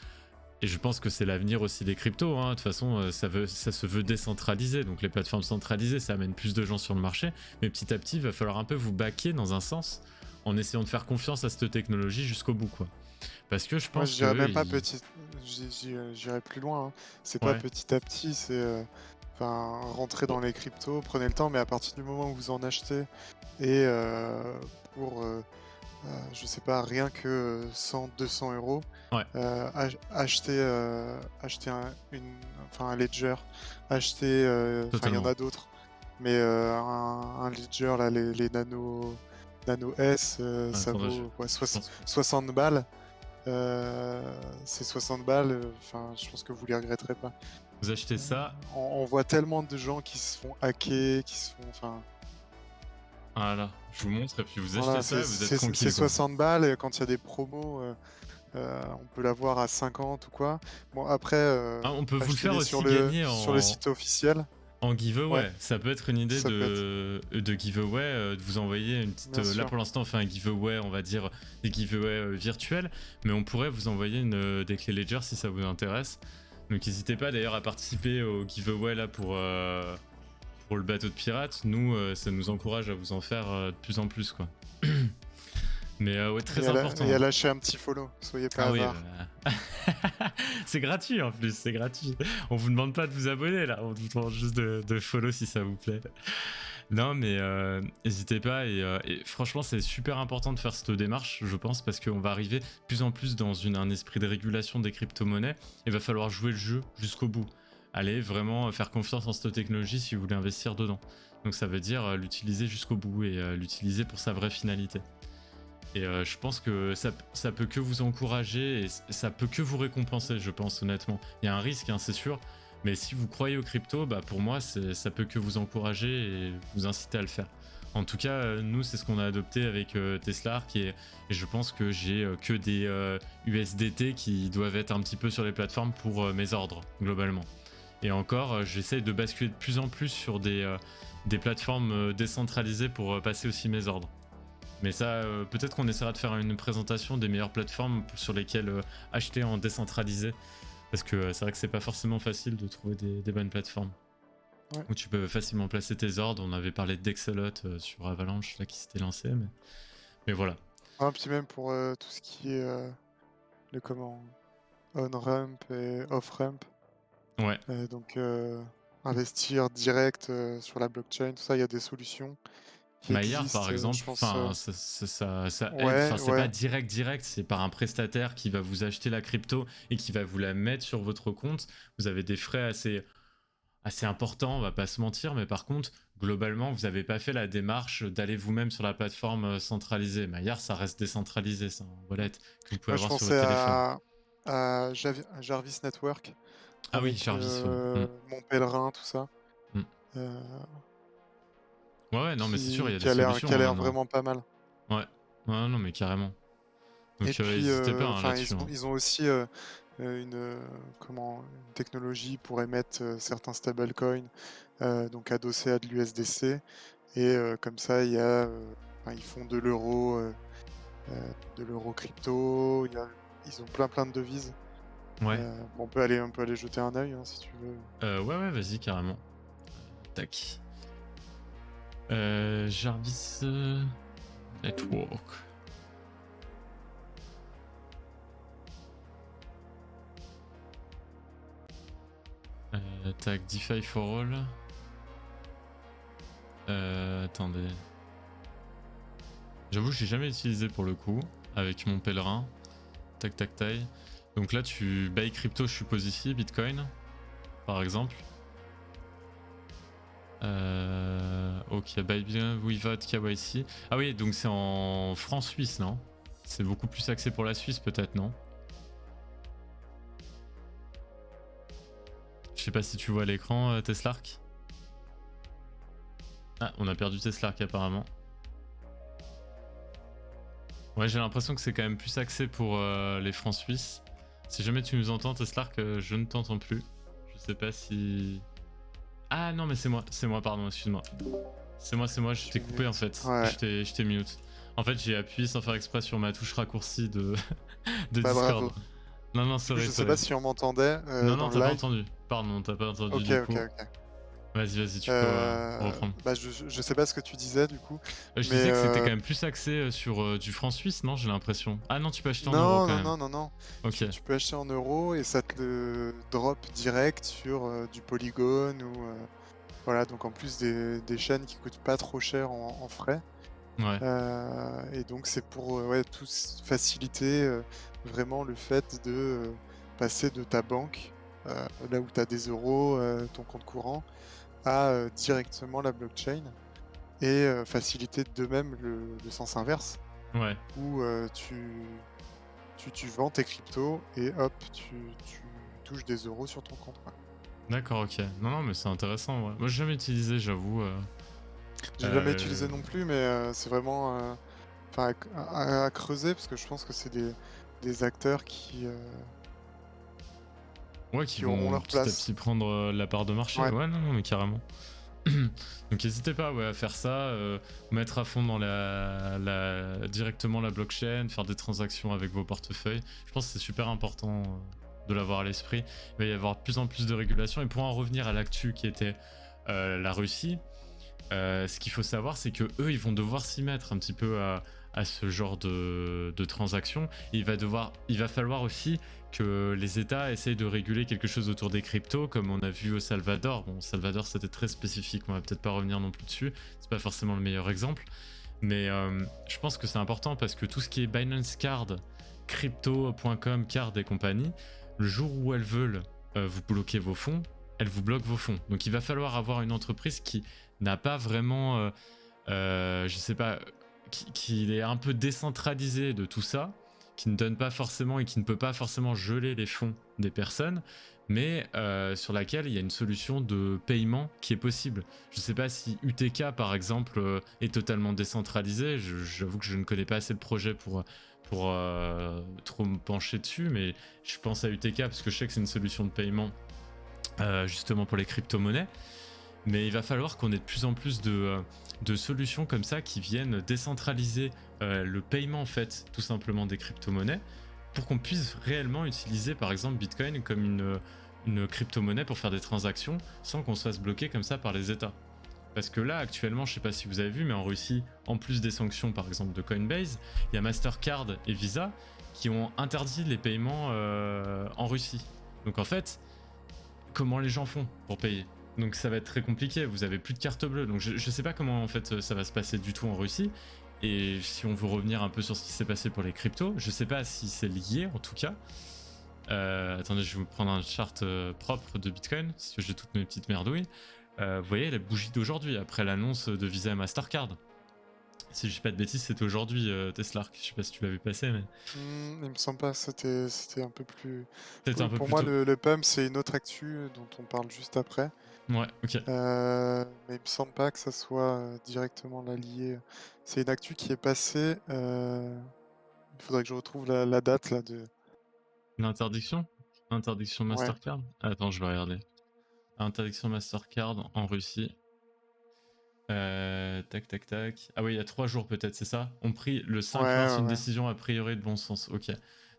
Et je pense que c'est l'avenir aussi des cryptos. Hein. De toute façon, ça se veut décentraliser. Donc les plateformes centralisées, ça amène plus de gens sur le marché. Mais petit à petit, il va falloir un peu vous baquer dans un sens en essayant de faire confiance à cette technologie jusqu'au bout, quoi. Parce que je Moi, je pense dirais que... même pas petit. J'irais plus loin, hein. C'est pas Ouais, petit à petit, c'est enfin rentrer dans les cryptos, prenez le temps, mais à partir du moment où vous en achetez et pour je sais pas, rien que 100-200 euros, ouais, acheter un ledger, acheter, enfin il y en totalement. a d'autres, mais un ledger là, les Nano S, ça Attendez, vaut quoi, je pense... 60 balles. C'est 60 balles, enfin, je pense que vous les regretterez pas. Vous achetez ça, On voit tellement de gens qui se font hacker, qui se font, enfin, voilà, je vous montre, et puis vous achetez voilà, ça et vous êtes c'est tranquille, quoi. 60 balles et quand il y a des promos, on peut l'avoir à 50 ou quoi. Bon après, Ah, on peut vous le faire achetez-les aussi gagner sur le site officiel. en Ouais, giveaway. Ça peut être une idée ça peut être, de giveaway, de vous envoyer une petite... bien là sûr. pour l'instant on fait un giveaway, on va dire des giveaways virtuels, mais on pourrait vous envoyer des clés Ledger si ça vous intéresse. Donc n'hésitez pas d'ailleurs à participer au giveaway là pour le bateau de pirates. Nous, ça nous encourage à vous en faire de plus en plus, quoi. Mais ouais, très Et important. à lâcher un petit follow, soyez pas Ah oui, avare. c'est gratuit en plus, c'est gratuit. On vous demande pas de vous abonner là, on vous demande juste de follow si ça vous plaît. Non mais n'hésitez pas et franchement c'est super important de faire cette démarche je pense parce qu'on va arriver de plus en plus dans un esprit de régulation des crypto-monnaies. Il va falloir jouer le jeu jusqu'au bout. Allez vraiment faire confiance en cette technologie si vous voulez investir dedans. Donc ça veut dire l'utiliser jusqu'au bout et l'utiliser pour sa vraie finalité. Et je pense que ça peut que vous encourager et ça peut que vous récompenser, je pense honnêtement. Il y a un risque, hein, c'est sûr, mais si vous croyez aux crypto, bah pour moi, ça peut que vous encourager et vous inciter à le faire. En tout cas, nous, c'est ce qu'on a adopté avec Tesla Arc et je pense que j'ai que des USDT qui doivent être un petit peu sur les plateformes pour mes ordres, globalement. Et encore, j'essaye de basculer de plus en plus sur des plateformes décentralisées pour passer aussi mes ordres. Mais ça, peut-être qu'on essaiera de faire une présentation des meilleures plateformes sur lesquelles acheter en décentralisé. Parce que c'est vrai que c'est pas forcément facile de trouver des bonnes plateformes. Ouais. Où tu peux facilement placer tes ordres. On avait parlé d'Excelot sur Avalanche là, qui s'était lancé. Mais voilà. Ah, puis même pour tout ce qui est le comment on-ramp et off-ramp. Ouais. Donc investir direct sur la blockchain, tout ça, il y a des solutions qui Maillard par existent, je exemple, pense. enfin ça aide, Ouais, enfin c'est pas ouais. direct, c'est par un prestataire qui va vous acheter la crypto et qui va vous la mettre sur votre compte. Vous avez des frais assez important, on va pas se mentir, mais par contre, globalement, vous n'avez pas fait la démarche d'aller vous-même sur la plateforme centralisée. Maillard, ça reste décentralisé, c'est un wallet que vous pouvez Moi, je avoir sur pensais votre téléphone. à Jarvis Network Ah oui, avec Jarvis, ouais. Mon Pèlerin, tout ça, Mm. euh, Ouais, non, mais c'est sûr, il y a des qui solutions a hein, l'air maintenant. vraiment pas mal. Ouais, ouais, non, mais carrément. Et Donc, puis, n'hésitez pas hein, enfin, là-dessus. Hein. ils ont aussi une technologie pour émettre certains stablecoins, donc adossés à de l'USDC. Et comme ça, ils font de l'euro crypto. Ils ont plein de devises. Ouais. On peut aller jeter un œil, hein, si tu veux. Ouais, vas-y, carrément. Tac. Jarvis Network. Tac, DeFi for All. Attendez. J'avoue, j'ai jamais utilisé pour le coup avec mon pèlerin. Tac, tac, tac. Donc là, tu buy crypto, je suppose ici, Bitcoin, par exemple. Ok, buy Bitcoin without KYC. Ah oui, donc c'est en franc suisse, non? C'est beaucoup plus axé pour la Suisse, peut-être, non? Je sais pas si tu vois à l'écran, Teslark. Ah, on a perdu Teslark apparemment. Ouais, j'ai l'impression que c'est quand même plus axé pour les francs suisses. Si jamais tu nous entends, Teslark, je ne t'entends plus. Je sais pas si... Ah non, mais c'est moi, pardon, excuse-moi. C'est moi, je t'ai coupé en fait. Ouais. Je t'ai mute. En fait, j'ai appuyé sans faire exprès sur ma touche raccourcie de, de Bah Discord. bravo. Non, Du coup, je sais sorry. pas si on m'entendait Non, dans t'as le pas live. entendu. Pardon, t'as pas entendu Ok, du ok, coup. ok. Vas-y, tu peux reprendre. Bah, je sais pas ce que tu disais du coup. Je disais que c'était quand même plus axé sur du franc suisse, non? J'ai l'impression. Ah non, tu peux acheter en euros quand même. Non. Ok. Tu peux acheter en euros et ça te le drop direct sur du Polygon ou voilà. Donc en plus des chaînes qui coûtent pas trop cher en frais. Ouais. Et donc c'est pour faciliter vraiment le fait de passer de ta banque, là où tu as des euros, ton compte courant, à directement la blockchain et faciliter de même le sens inverse Ouais. où tu vends tes cryptos et hop, tu touches des euros sur ton compte, quoi. D'accord, ok. Non, mais c'est intéressant. Ouais. Moi, j'ai jamais utilisé, j'avoue. J'ai jamais utilisé non plus, mais c'est vraiment à creuser parce que je pense que c'est des acteurs Ouais, qui qui auront vont leur petit à place. petit prendre la part de marché. Ouais. Ouais, non, mais carrément. Donc n'hésitez pas à faire ça, mettre à fond dans directement la blockchain, faire des transactions avec vos portefeuilles. Je pense que c'est super important de l'avoir à l'esprit. Il va y avoir de plus en plus de régulation. Et pour en revenir à l'actu qui était la Russie, ce qu'il faut savoir, c'est que eux, ils vont devoir s'y mettre un petit peu à ce genre de transactions. Et il va falloir aussi que les États essayent de réguler quelque chose autour des cryptos, comme on a vu au Salvador. Bon, au Salvador, c'était très spécifique, on va peut-être pas revenir non plus dessus. C'est pas forcément le meilleur exemple. Mais je pense que c'est important parce que tout ce qui est Binance Card, crypto.com, Card et compagnie, le jour où elles veulent vous bloquer vos fonds, elles vous bloquent vos fonds. Donc il va falloir avoir une entreprise qui n'a pas vraiment, je sais pas, qui est un peu décentralisé de tout ça, qui ne donne pas forcément et qui ne peut pas forcément geler les fonds des personnes, mais sur laquelle il y a une solution de paiement qui est possible. Je sais pas si UTK par exemple est totalement décentralisé, j'avoue que je ne connais pas assez le projet pour trop me pencher dessus, mais je pense à UTK parce que je sais que c'est une solution de paiement justement pour les crypto-monnaies. Mais il va falloir qu'on ait de plus en plus de solutions comme ça qui viennent décentraliser le paiement en fait tout simplement des crypto-monnaies pour qu'on puisse réellement utiliser par exemple Bitcoin comme une crypto-monnaie pour faire des transactions sans qu'on se fasse bloquer comme ça par les États. Parce que là actuellement, je sais pas si vous avez vu, mais en Russie, en plus des sanctions par exemple de Coinbase, il y a Mastercard et Visa qui ont interdit les paiements en Russie. Donc en fait, comment les gens font pour payer? Donc ça va être très compliqué, vous avez plus de carte bleue, donc je sais pas comment en fait ça va se passer du tout en Russie. Et si on veut revenir un peu sur ce qui s'est passé pour les cryptos, je sais pas si c'est lié en tout cas. Attendez, je vais vous prendre un chart propre de Bitcoin, parce que j'ai toutes mes petites merdouilles. Vous voyez la bougie d'aujourd'hui, après l'annonce de Visa et Mastercard. Si je dis pas de bêtises, c'était aujourd'hui Teslark, je sais pas si tu l'as vu passer, mais... Il me semble pas, c'était un peu plus... Peut-être un peu Pour plus moi, tôt. le PUM, c'est une autre actu dont on parle juste après. Ouais, ok. Mais il me semble pas que ça soit directement là lié. C'est une actu qui est passée. Il faudrait que je retrouve la date là de. L'interdiction? Interdiction Ouais, Mastercard? Attends, je vais regarder. Interdiction Mastercard en Russie. Tac, tac, tac. Ah oui, il y a 3 jours peut-être, c'est ça? On pris le ouais, 5 mars ouais, une ouais. décision a priori de bon sens. Ok.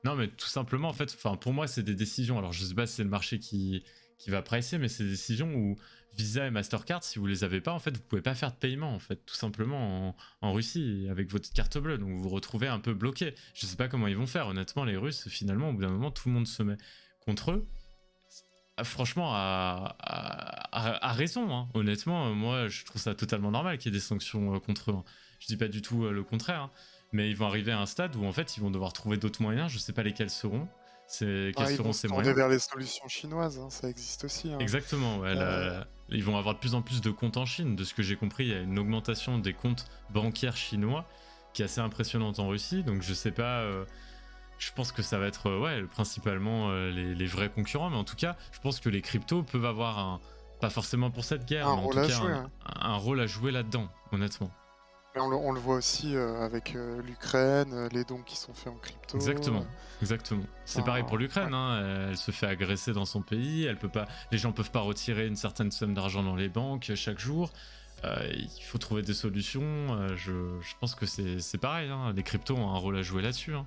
Non, mais tout simplement, en fait, enfin, pour moi, c'est des décisions. Alors, je sais pas si c'est le marché qui va pricer, mais c'est des décisions où Visa et Mastercard, si vous les avez pas, en fait, vous pouvez pas faire de paiement, en fait, tout simplement en Russie avec votre carte bleue. Donc, vous vous retrouvez un peu bloqué. Je sais pas comment ils vont faire. Honnêtement, les Russes, finalement, au bout d'un moment, tout le monde se met contre eux. Franchement, à raison, hein. Honnêtement, moi je trouve ça totalement normal qu'il y ait des sanctions contre eux, hein. Je dis pas du tout le contraire, hein. Mais ils vont arriver à un stade où en fait ils vont devoir trouver d'autres moyens, je sais pas lesquels seront, quels Ah, ils vont seront se ces tourner moyens. vers les solutions chinoises, hein, ça existe aussi, hein. Exactement, ouais, Heu, ils vont avoir de plus en plus de comptes en Chine, de ce que j'ai compris, il y a une augmentation des comptes bancaires chinois qui est assez impressionnante en Russie, donc je sais pas, je pense que ça va être ouais, principalement les vrais concurrents, mais en tout cas, je pense que les cryptos peuvent avoir pas forcément pour cette guerre, un mais en rôle tout à cas jouer, ouais. un rôle à jouer là-dedans, honnêtement. Mais on le voit aussi, avec, l'Ukraine, les dons qui sont faits en crypto, Exactement, exactement. C'est pareil pour enfin, ouais. l'Ukraine, hein, elle se fait agresser dans son pays, elle peut pas, les gens peuvent pas retirer une certaine somme d'argent dans les banques chaque jour. Il faut trouver des solutions. Je pense que c'est pareil, hein, les cryptos ont un rôle à jouer là-dessus, hein.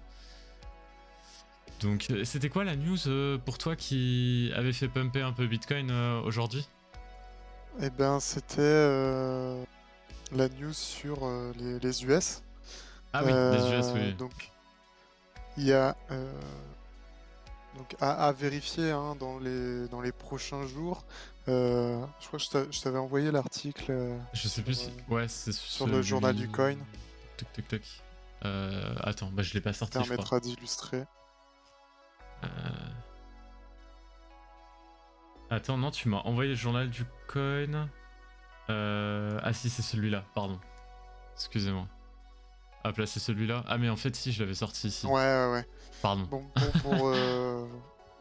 Donc, c'était quoi la news pour toi qui avait fait pumper un peu Bitcoin aujourd'hui? Et ben, c'était, la news sur, les US. Ah oui, les US, oui. Donc il y a, donc à vérifier, hein, dans les prochains jours. Je crois que je t'avais envoyé l'article, Je sais plus si. Ouais, c'est sur le journal du celui. coin. Tac, tac, tac. Attends, bah je l'ai pas Ça sorti, je crois. permettra d'illustrer. Euh, Attends, non, tu m'as envoyé le journal du coin. Ah si, c'est celui-là, pardon. Excusez-moi. Hop là, c'est celui-là. Ah mais en fait, si, je l'avais sorti ici. Ouais, ouais, ouais. Pardon. Bon,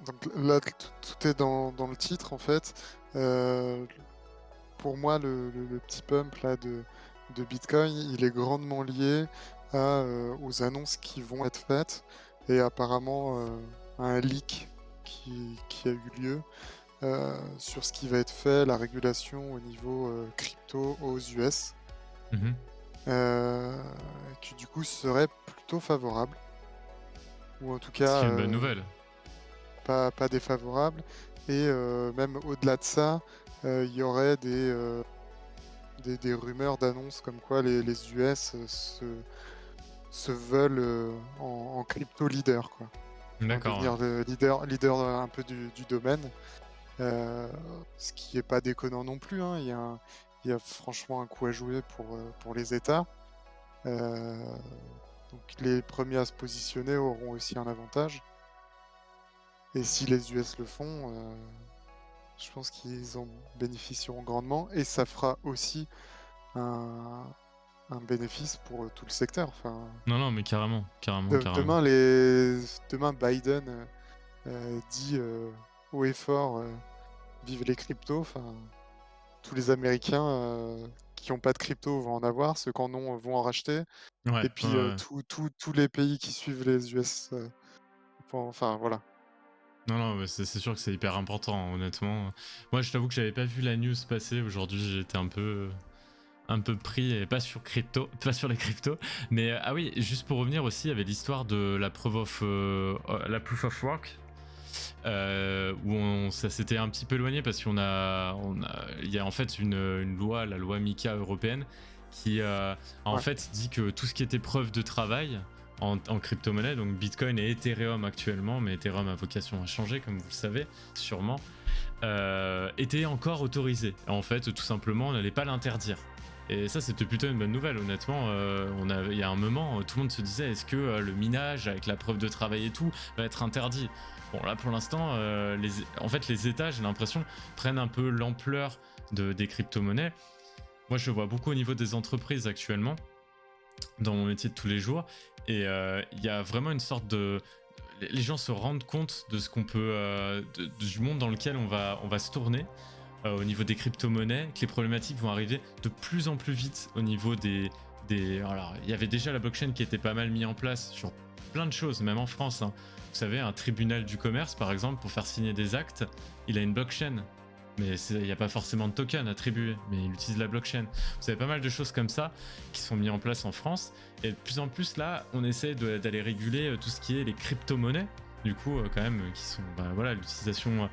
donc là, tout est dans le titre, en fait. Heu, pour moi, le petit pump là de Bitcoin, il est grandement lié aux annonces qui vont être faites et apparemment, à un leak qui a eu lieu, sur ce qui va être fait, la régulation au niveau, crypto aux US, Mhm. heu, qui du coup serait plutôt favorable ou en tout Ce cas, qui est une bonne nouvelle. pas défavorable et même au-delà de ça, il y aurait des rumeurs d'annonces comme quoi les US, se veulent, en crypto leader, quoi. Enfin D'accord, ouais. devenir le leader, un peu du domaine, heu, ce qui est pas déconnant non plus, hein. Il y a franchement un coup à jouer pour les États, heu, donc les premiers à se positionner auront aussi un avantage et si les US le font, je pense qu'ils en bénéficieront grandement et ça fera aussi un bénéfice pour, tout le secteur. Enfin, Non, non, mais carrément, carrément, carrément. demain Biden, dit, haut et fort, «Vive les cryptos», enfin, tous les Américains, qui ont pas de crypto vont en avoir, ceux qui en ont vont en racheter Ouais, et ouais, puis, ouais. tous les pays qui suivent les US, vont enfin voilà. Non, non, mais c'est sûr que c'est hyper important, hein, honnêtement. Moi, je t'avoue que j'avais pas vu la news passer aujourd'hui, j'étais un peu pris et pas sur crypto, pas sur les cryptos. Mais ah oui, juste pour revenir aussi, il y avait l'histoire de la proof of work. Où ça s'était un petit peu éloigné parce il y a en fait une loi, la loi MiCA européenne, qui en Ouais, fait dit que tout ce qui était preuve de travail en crypto-monnaie, donc Bitcoin et Ethereum actuellement, mais Ethereum a vocation à changer, comme vous le savez, sûrement, était encore autorisé. En fait, tout simplement, on n'allait pas l'interdire. Et ça, c'était plutôt une bonne nouvelle, honnêtement. Il y a un moment, tout le monde se disait, est-ce que le minage, avec la preuve de travail et tout, va être interdit? Bon, là, pour l'instant, en fait, les États, j'ai l'impression, prennent un peu l'ampleur des crypto-monnaies. Moi, je le vois beaucoup au niveau des entreprises actuellement, dans mon métier de tous les jours. Et il y a vraiment une sorte de... Les gens se rendent compte de ce qu'on peut... du monde dans lequel on va se tourner au niveau des crypto-monnaies, que les problématiques vont arriver de plus en plus vite au niveau des Alors, il y avait déjà la blockchain qui était pas mal mise en place sur plein de choses, même en France, hein. Vous savez, un tribunal du commerce, par exemple, pour faire signer des actes, il a une blockchain. Mais il n'y a pas forcément de token attribué, mais il utilise la blockchain. Vous avez pas mal de choses comme ça qui sont mises en place en France. Et de plus en plus, là, on essaie d'aller réguler tout ce qui est les crypto-monnaies. Du coup, quand même, qui sont voilà, l'utilisation,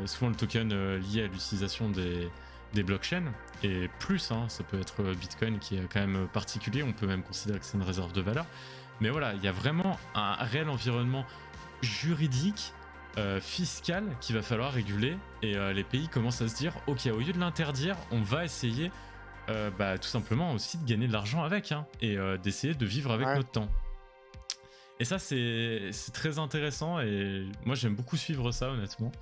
souvent le token lié à l'utilisation des blockchains. Et plus, hein, ça peut être Bitcoin qui est quand même particulier. On peut même considérer que c'est une réserve de valeur. Mais voilà, il y a vraiment un réel environnement juridique, fiscal qu'il va falloir réguler. Et les pays commencent à se dire, ok, au lieu de l'interdire, on va essayer tout simplement aussi de gagner de l'argent avec, hein, et d'essayer de vivre avec Ouais. notre temps. Et ça, c'est très intéressant et moi j'aime beaucoup suivre ça, honnêtement.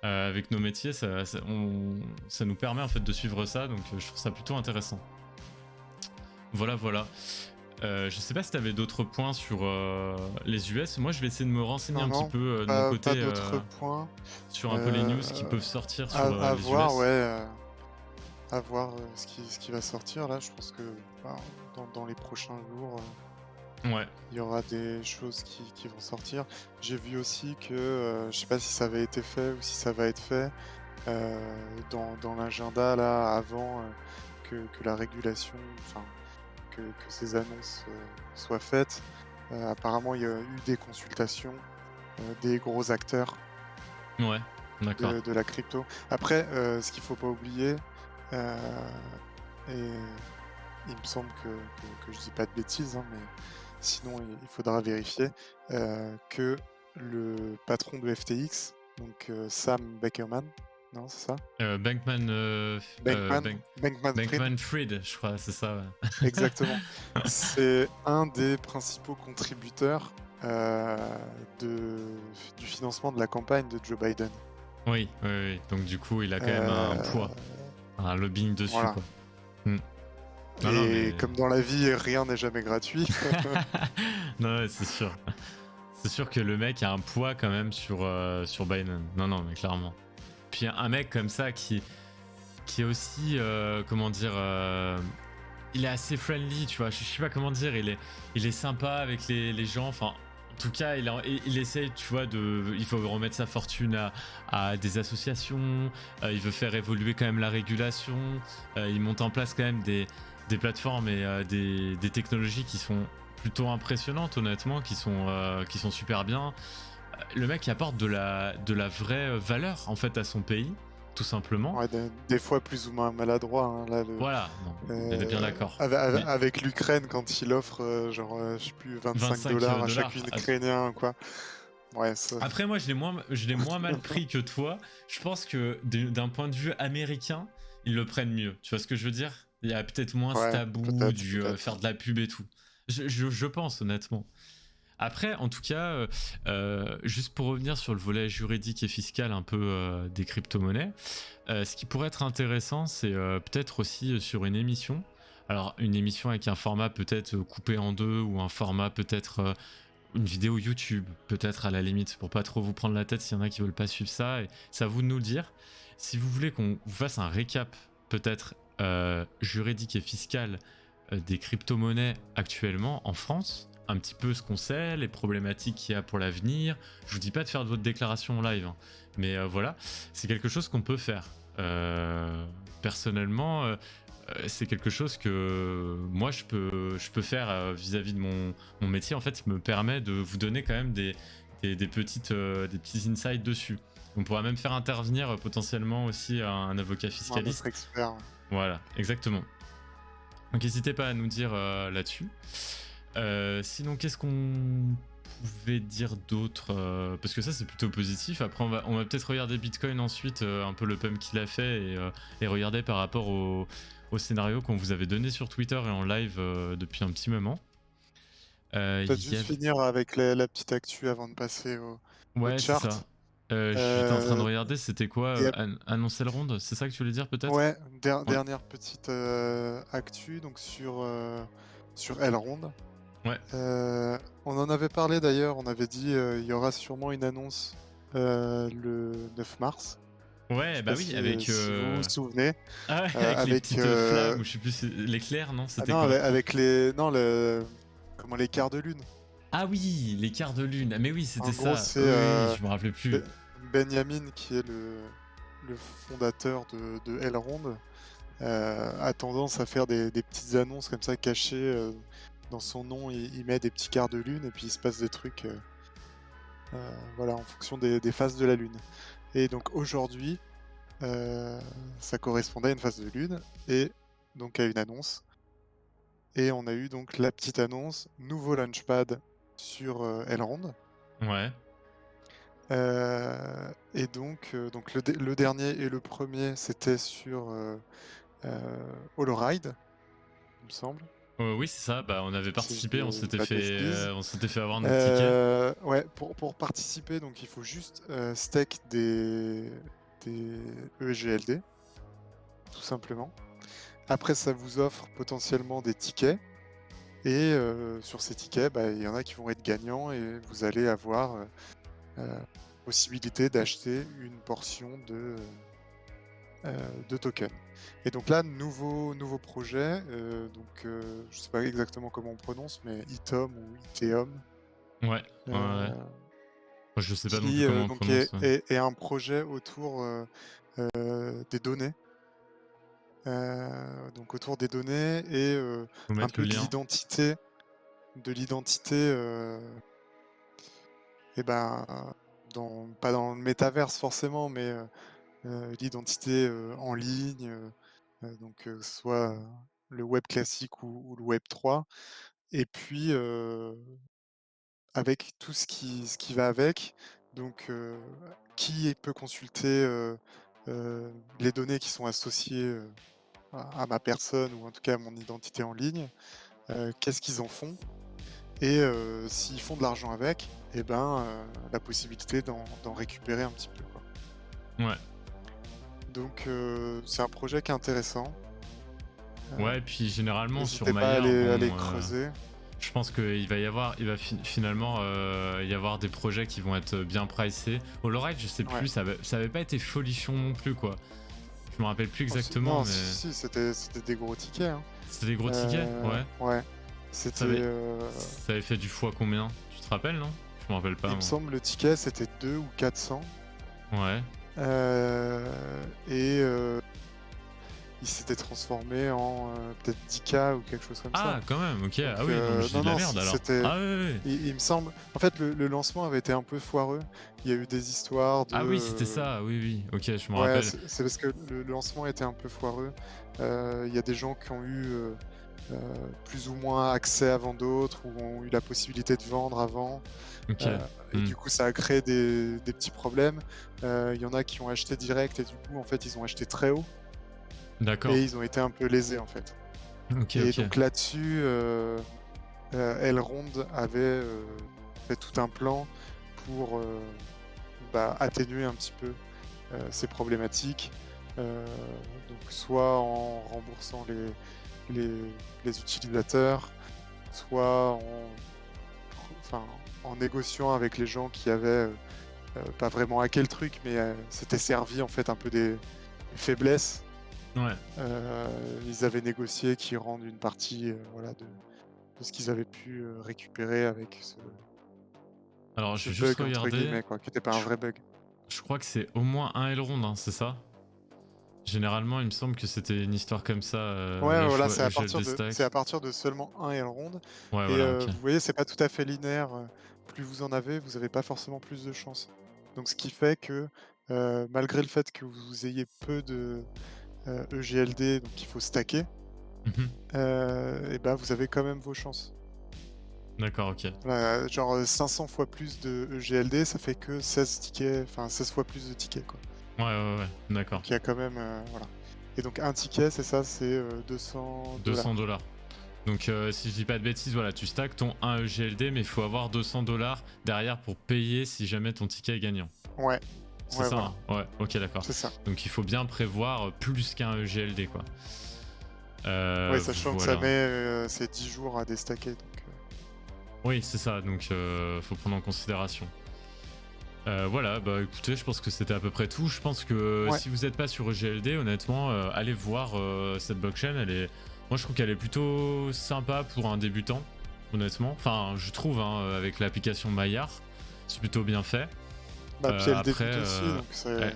Avec nos métiers, ça nous permet en fait de suivre ça, donc je trouve ça plutôt intéressant. Voilà. Je sais pas si tu avais d'autres points sur les US. Moi, je vais essayer de me renseigner un petit peu de mon côté pas d'autres points. sur un peu les news qui peuvent sortir sur À les voir, US. ouais. À voir ce qui va sortir là. Je pense que bah, dans les prochains jours, Ouais. il y aura des choses qui vont sortir. J'ai vu aussi que, je sais pas si ça avait été fait ou si ça va être fait, dans l'agenda là, avant que la régulation, enfin, que ces annonces soient faites. Apparemment, il y a eu des consultations des gros acteurs Ouais, d'accord. de la crypto. Après, ce qu'il faut pas oublier, et il me semble que je dis pas de bêtises, hein, mais sinon il faudra vérifier, que le patron de FTX, donc Sam Bankman, non, c'est ça? Bankman-Fried, Bankman-Fried, je crois, c'est ça. Ouais. exactement. C'est un des principaux contributeurs du financement de la campagne de Joe Biden. Oui. Donc du coup, il a quand même un poids, un lobbying dessus, Voilà. quoi. Non, Et mais... comme dans la vie, rien n'est jamais gratuit. non, ouais, c'est sûr. C'est sûr que le mec a un poids quand même sur Biden. Non, mais clairement. Puis un mec comme ça qui est aussi, comment dire, il est assez friendly, tu vois. Je sais pas comment dire, il est sympa avec les gens. Enfin, en tout cas, il essaye, tu vois, il faut remettre sa fortune à des associations. Il veut faire évoluer quand même la régulation. Il monte en place quand même des plateformes et des technologies qui sont plutôt impressionnantes, honnêtement, qui sont super bien. Le mec apporte de la vraie valeur en fait à son pays, tout simplement. Ouais, des fois plus ou moins maladroit, hein, là, Voilà, non, on est bien d'accord. avec l'Ukraine, quand il offre je sais plus, 25 $ à chaque Ukrainien, quoi. Ouais, ça... Après, moi, je l'ai moins mal pris que toi. Je pense que d'un point de vue américain, ils le prennent mieux. Tu vois ce que je veux dire? Il y a peut-être moins ce tabou peut-être. faire de la pub et tout. Je pense, honnêtement. Après, en tout cas, juste pour revenir sur le volet juridique et fiscal un peu des crypto-monnaies, ce qui pourrait être intéressant, c'est peut-être aussi sur une émission. Alors, une émission avec un format peut-être coupé en deux ou un format peut-être une vidéo YouTube, peut-être à la limite, pour pas trop vous prendre la tête s'il y en a qui veulent pas suivre ça. Et c'est à vous de nous le dire. Si vous voulez qu'on vous fasse un récap peut-être juridique et fiscal des crypto-monnaies actuellement en France, un petit peu ce qu'on sait, les problématiques qu'il y a pour l'avenir. Je vous dis pas de faire de votre déclaration en live, hein, mais voilà, c'est quelque chose qu'on peut faire. Personnellement, c'est quelque chose que moi je peux faire vis-à-vis de mon métier. En fait, qui me permet de vous donner quand même des petits insights dessus. On pourra même faire intervenir potentiellement aussi un avocat fiscaliste. Un expert. Voilà, exactement. Donc n'hésitez pas à nous dire là-dessus. Sinon, qu'est-ce qu'on pouvait dire d'autre, parce que ça c'est plutôt positif. Après on va peut-être regarder Bitcoin ensuite, un peu le pump qu'il a fait et regarder par rapport au scénario qu'on vous avait donné sur Twitter et en live depuis un petit moment. Peut-être juste finir avec la petite actu avant de passer au chart. C'est ça. J'étais en train de regarder, c'était quoi annoncer le ronde, c'est ça que tu voulais dire peut-être? Ouais, dernière petite actu donc sur Elrond. Ouais. On en avait parlé d'ailleurs, on avait dit il y aura sûrement une annonce le 9 mars. Je Ouais, sais bah pas oui, si, avec, si vous vous souvenez, ah ouais, avec les avec, petites flammes, ou je sais plus, l'éclair, non? ah C'était non, quoi? avec les, non, comment, les quarts de lune. Ah oui, les quarts de lune. Ah mais oui, En c'était gros, ça. c'est Oui, oui, je me rappelais plus. Benjamin, qui est le fondateur de Elrond, a tendance à faire des petites annonces comme ça cachées. Dans son nom, il met des petits quarts de lune et puis il se passe des trucs, voilà, en fonction des phases de la lune. Et donc aujourd'hui, ça correspondait à une phase de lune et donc à une annonce. Et on a eu donc la petite annonce, nouveau launchpad sur Elrond. Ouais. Et donc le dernier et le premier, c'était sur Holoride, il me semble, Oui, c'est ça. Bah, on avait si je participé, dis pas de bêtises. on s'était fait avoir notre ticket. Ouais, pour participer, donc il faut juste stake des EGLD, tout simplement. Après, ça vous offre potentiellement des tickets. Et sur ces tickets, bah, il y en a qui vont être gagnants et vous allez avoir possibilité d'acheter une portion de tokens. Et donc là, nouveau projet, je sais pas exactement comment on prononce, mais Itom ou Iteum, Ouais, ouais, ouais. euh, Moi, je sais pas non plus qui comment on donc prononce. est un projet autour des données. Donc autour des données et Faut un mettre le peu de lien. l'identité, de l'identité, et ben, pas dans le métaverse forcément, mais l'identité en ligne, donc que ce soit le web classique ou le web 3. Et puis avec tout ce qui va avec, donc qui peut consulter les données qui sont associées à ma personne ou en tout cas à mon identité en ligne, qu'est-ce qu'ils en font et s'ils font de l'argent avec, et ben, la possibilité d'en récupérer un petit peu, quoi. Ouais. Donc c'est un projet qui est intéressant. Ouais, et puis généralement sur N'hésitez pas à Maya, aller bon, creuser. je pense qu'il va y avoir, finalement y avoir des projets qui vont être bien pricés. Holoride, je sais Ouais. plus, ça avait pas été folichon non plus, quoi. Je me rappelle plus Oh, exactement, non, mais si, c'était des gros tickets, hein. c'était des gros tickets, ouais. Ouais. Ça C'était, avait, ça avait fait du fois combien? Tu te rappelles, non? Je me rappelle pas, il me moi. semble le ticket c'était 2 ou 400, Ouais. et il s'était transformé en, peut-être 10K ou quelque chose comme ça. Ah, quand même, ok. Donc Ah oui, non, mais je dis non, de la non, merde alors. c'était, Ah ouais, ouais, ouais. il me semble, en fait, le lancement avait été un peu foireux. Il y a eu des histoires de, Ah oui, c'était ça, oui, oui. Ok, je me ouais, rappelle. c'est parce que le lancement était un peu foireux. Il y a des gens qui ont eu, heu, plus ou moins accès avant d'autres ou ont eu la possibilité de vendre avant, Ok. heu et Hmm. du coup, ça a créé des petits problèmes. Il y en a qui ont acheté direct et du coup, en fait, ils ont acheté très haut D'accord. et ils ont été un peu lésés, en fait. Ok, Et ok. donc là-dessus, Elrond avait, fait tout un plan pour, bah, atténuer un petit peu, ces problématiques. Heu, donc soit en remboursant les les utilisateurs, soit enfin, en négociant avec les gens qui avaient, pas vraiment hacké le truc, mais s'étaient servis en fait un peu des faiblesses. Ouais. Ils avaient négocié qu'ils rendent une partie, voilà, de ce qu'ils avaient pu, récupérer avec Alors, je ce vais juste «bug» entre regarder. guillemets, quoi, qui était pas un Je, vrai bug. je crois que c'est au moins un aileron, hein, c'est ça? Généralement, il me semble que c'était une histoire comme ça, Ouais, le voilà, choix EGLD c'est à stack. partir de seulement un aileron. Ouais, Et voilà, ok. vous voyez, c'est pas tout à fait linéaire, plus vous avez pas forcément plus de chance. Donc ce qui fait que, malgré le fait que vous ayez peu de, EGLD, donc il faut stacker, Mhm. et bah, vous avez quand même vos chances. D'accord, ok. Voilà, genre, 500 fois plus de EGLD, ça fait que 16 tickets, enfin 16 fois plus de tickets, quoi. Ouais, ouais, ouais, d'accord. Donc il y a quand même, voilà. Et donc un ticket, c'est ça, c'est, 200 $. 200 $. Donc, si je dis pas de bêtises, voilà, tu stacks ton 1 EGLD, mais il faut avoir 200 $ derrière pour payer si jamais ton ticket est gagnant. Ouais, C'est ouais, ça, voilà, hein? Ouais, ok, d'accord. c'est ça. Donc, il faut bien prévoir plus qu'un EGLD, quoi. Ouais, sachant que ça Voilà. met, c'est 10 jours à déstacker, donc Oui, c'est ça, donc faut prendre en considération. Voilà, bah écoutez, je pense que c'était à peu près tout. Je pense que Ouais. si vous n'êtes pas sur EGLD, honnêtement, allez voir cette blockchain. Moi, je trouve qu'elle est plutôt sympa pour un débutant, honnêtement. Enfin, je trouve, hein, avec l'application Maillard, c'est plutôt bien fait. Bah, puis elle Après, débute aussi, donc elle, c'est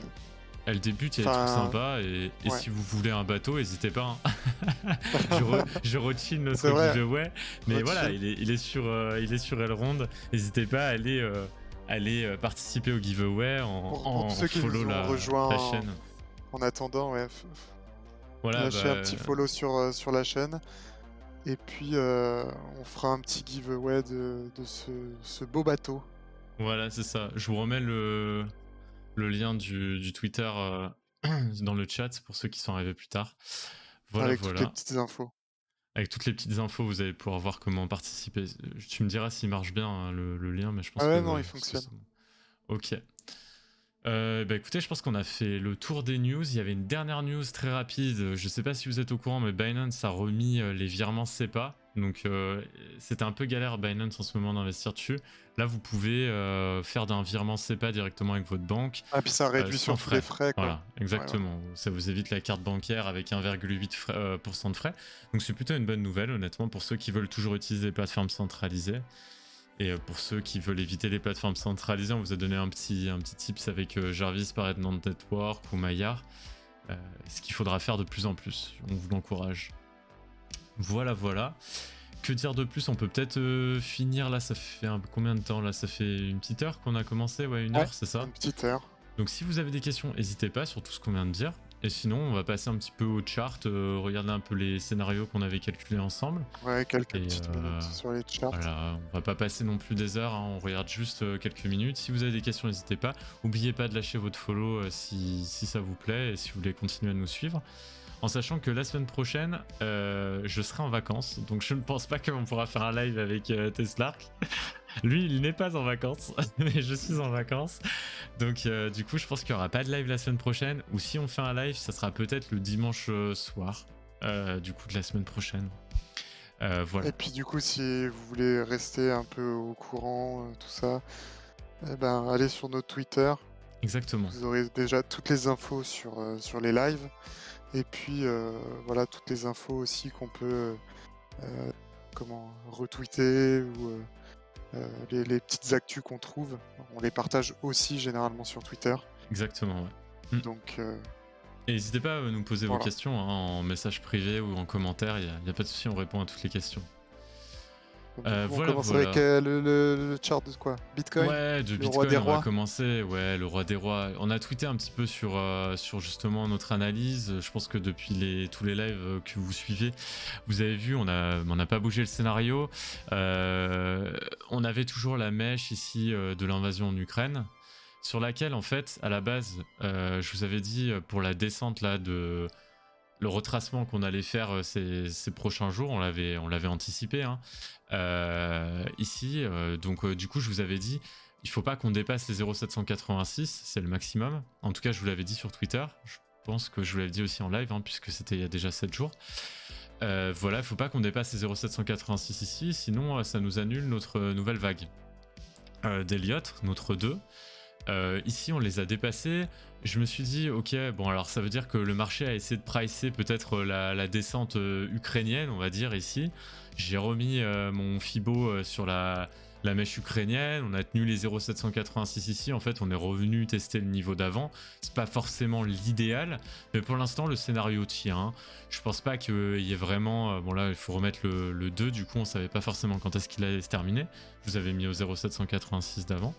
elle débute, il y a des trucs enfin, sympas. Et ouais. si vous voulez un bateau, n'hésitez pas, hein. Je retine C'est notre vrai, giveaway. Mais voilà, Rothschild. il est sur Elrond. N'hésitez pas à aller participer au giveaway Pour tous en ceux qui follow nous ont la rejoints chaîne. en attendant, ouais, Voilà, lâchez un bah, petit follow sur la chaîne et puis, on fera un petit giveaway de ce beau bateau. voilà, c'est ça. Je vous remets le lien du Twitter dans le chat pour ceux qui sont arrivés plus tard. Voilà, Avec toutes les voilà. petites infos. Avec toutes les petites infos, vous allez pouvoir voir comment participer. Tu me diras s'il marche bien, hein, le lien, mais je pense Ah ouais, non, que il fonctionne. Ok. Bah écoutez, je pense qu'on a fait le tour des news. Il y avait une dernière news très rapide. Je sais pas si vous êtes au courant, mais Binance a remis les virements SEPA. Donc c'était un peu galère Binance en ce moment d'investir dessus. Là, vous pouvez faire d'un virement SEPA directement avec votre banque Ah, puis ça réduit sans surtout les frais. frais, quoi. Voilà, Ouais, ouais. exactement. Ça vous évite la carte bancaire avec 1,8% de frais. Donc c'est plutôt une bonne nouvelle, honnêtement, pour ceux qui veulent toujours utiliser les plateformes centralisées. Et pour ceux qui veulent éviter les plateformes centralisées, on vous a donné un petit tips avec Jarvis, Pareto Network ou Maillard. Ce qu'il faudra faire de plus en plus. On vous l'encourage. Voilà, voilà. Que dire de plus? On peut peut-être finir là. Ça fait combien de temps là? Ça fait une petite heure qu'on a commencé. Ouais, une Ouais, heure, c'est ça? une petite heure. Donc si vous avez des questions, n'hésitez pas sur tout ce qu'on vient de dire. Et sinon, on va passer un petit peu au chart, regarder un peu les scénarios qu'on avait calculés ensemble. Ouais, quelques Et petites minutes sur les charts. voilà, on va pas passer non plus des heures, hein, on regarde juste quelques minutes. Si vous avez des questions, n'hésitez pas. N'oubliez pas de lâcher votre follow si ça vous plaît et si vous voulez continuer à nous suivre. En sachant que la semaine prochaine, je serai en vacances, donc je ne pense pas qu'on pourra faire un live avec Teslark. Lui, il n'est pas en vacances, mais je suis en vacances. Donc du coup, je pense qu'il n'y aura pas de live la semaine prochaine. Ou si on fait un live, ça sera peut-être le dimanche soir, du coup de la semaine prochaine. Voilà. Et puis du coup, si vous voulez rester un peu au courant, tout ça, eh ben, allez sur notre Twitter. Exactement. Vous aurez déjà toutes les infos sur les lives. Et puis, voilà, toutes les infos aussi qu'on peut retweeter ou les petites actus qu'on trouve. On les partage aussi généralement sur Twitter. Exactement, ouais. Donc, Et n'hésitez pas à nous poser vos voilà. questions hein, en message privé ou en commentaire, il n'y a pas de souci, on répond à toutes les questions. Donc, du coup, on Voilà, commence avec voilà. le chart de quoi? Bitcoin? Ouais, de Le roi des Bitcoin, on va rois? commencer. Ouais, le roi des rois. On a tweeté un petit peu sur justement notre analyse. Je pense que depuis tous les lives que vous suivez, vous avez vu, on n'a pas bougé le scénario. On avait toujours la mèche ici de l'invasion en Ukraine, sur laquelle, en fait, à la base, je vous avais dit pour la descente là de le retracement qu'on allait faire ces prochains jours, on l'avait anticipé. Hein. Ici, donc du coup, je vous avais dit, il faut pas qu'on dépasse les 0,786, c'est le maximum. En tout cas, je vous l'avais dit sur Twitter. Je pense que je vous l'avais dit aussi en live, hein, puisque c'était il y a déjà 7 jours. Voilà, il faut pas qu'on dépasse les 0,786 ici, sinon ça nous annule notre nouvelle vague d'Elliott, notre 2. Ici, on les a dépassés. Je me suis dit, ok, bon, alors ça veut dire que le marché a essayé de pricer peut-être la descente ukrainienne, on va dire, ici. J'ai remis mon Fibo sur la mèche ukrainienne. On a tenu les 0,786 ici. En fait, on est revenu tester le niveau d'avant. C'est pas forcément l'idéal, mais pour l'instant, le scénario tient. Je pense pas qu'il y ait vraiment. Bon, là, il faut remettre le 2. Du coup, on savait pas forcément quand est-ce qu'il allait se terminer. Je vous avais mis au 0,786 d'avant.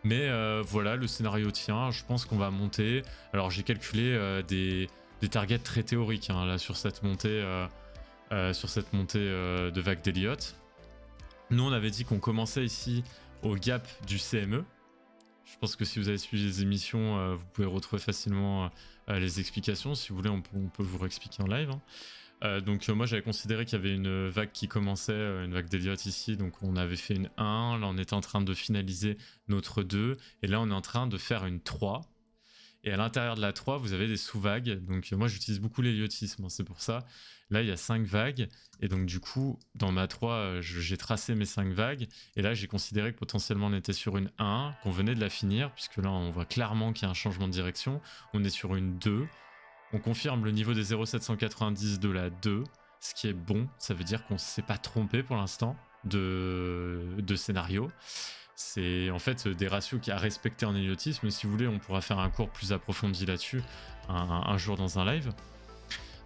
Mais voilà, le scénario tient, je pense qu'on va monter. Alors j'ai calculé des targets très théoriques hein, là sur cette montée, de vague d'Elliott. Nous on avait dit qu'on commençait ici au gap du CME. Je pense que si vous avez suivi les émissions, vous pouvez retrouver facilement les explications. Si vous voulez, on peut vous réexpliquer en live. Hein. Donc moi j'avais considéré qu'il y avait une vague qui commençait, une vague d'Elliott ici, donc on avait fait une 1, là on était en train de finaliser notre 2, et là on est en train de faire une 3, Et à l'intérieur de la 3, vous avez des sous-vagues. Donc moi, j'utilise beaucoup l'héliotisme, hein, c'est pour ça. Là, il y a 5 vagues. Et donc du coup, dans ma 3, j'ai tracé mes 5 vagues. Et là, j'ai considéré que potentiellement on était sur une 1, qu'on venait de la finir, puisque là, on voit clairement qu'il y a un changement de direction. On est sur une 2. On confirme le niveau des 0,790 de la 2, ce qui est bon. Ça veut dire qu'on ne s'est pas trompé pour l'instant de scénario. C'est en fait des ratios qui a respecté en héliotisme. Si vous voulez, on pourra faire un cours plus approfondi là-dessus un jour dans un live.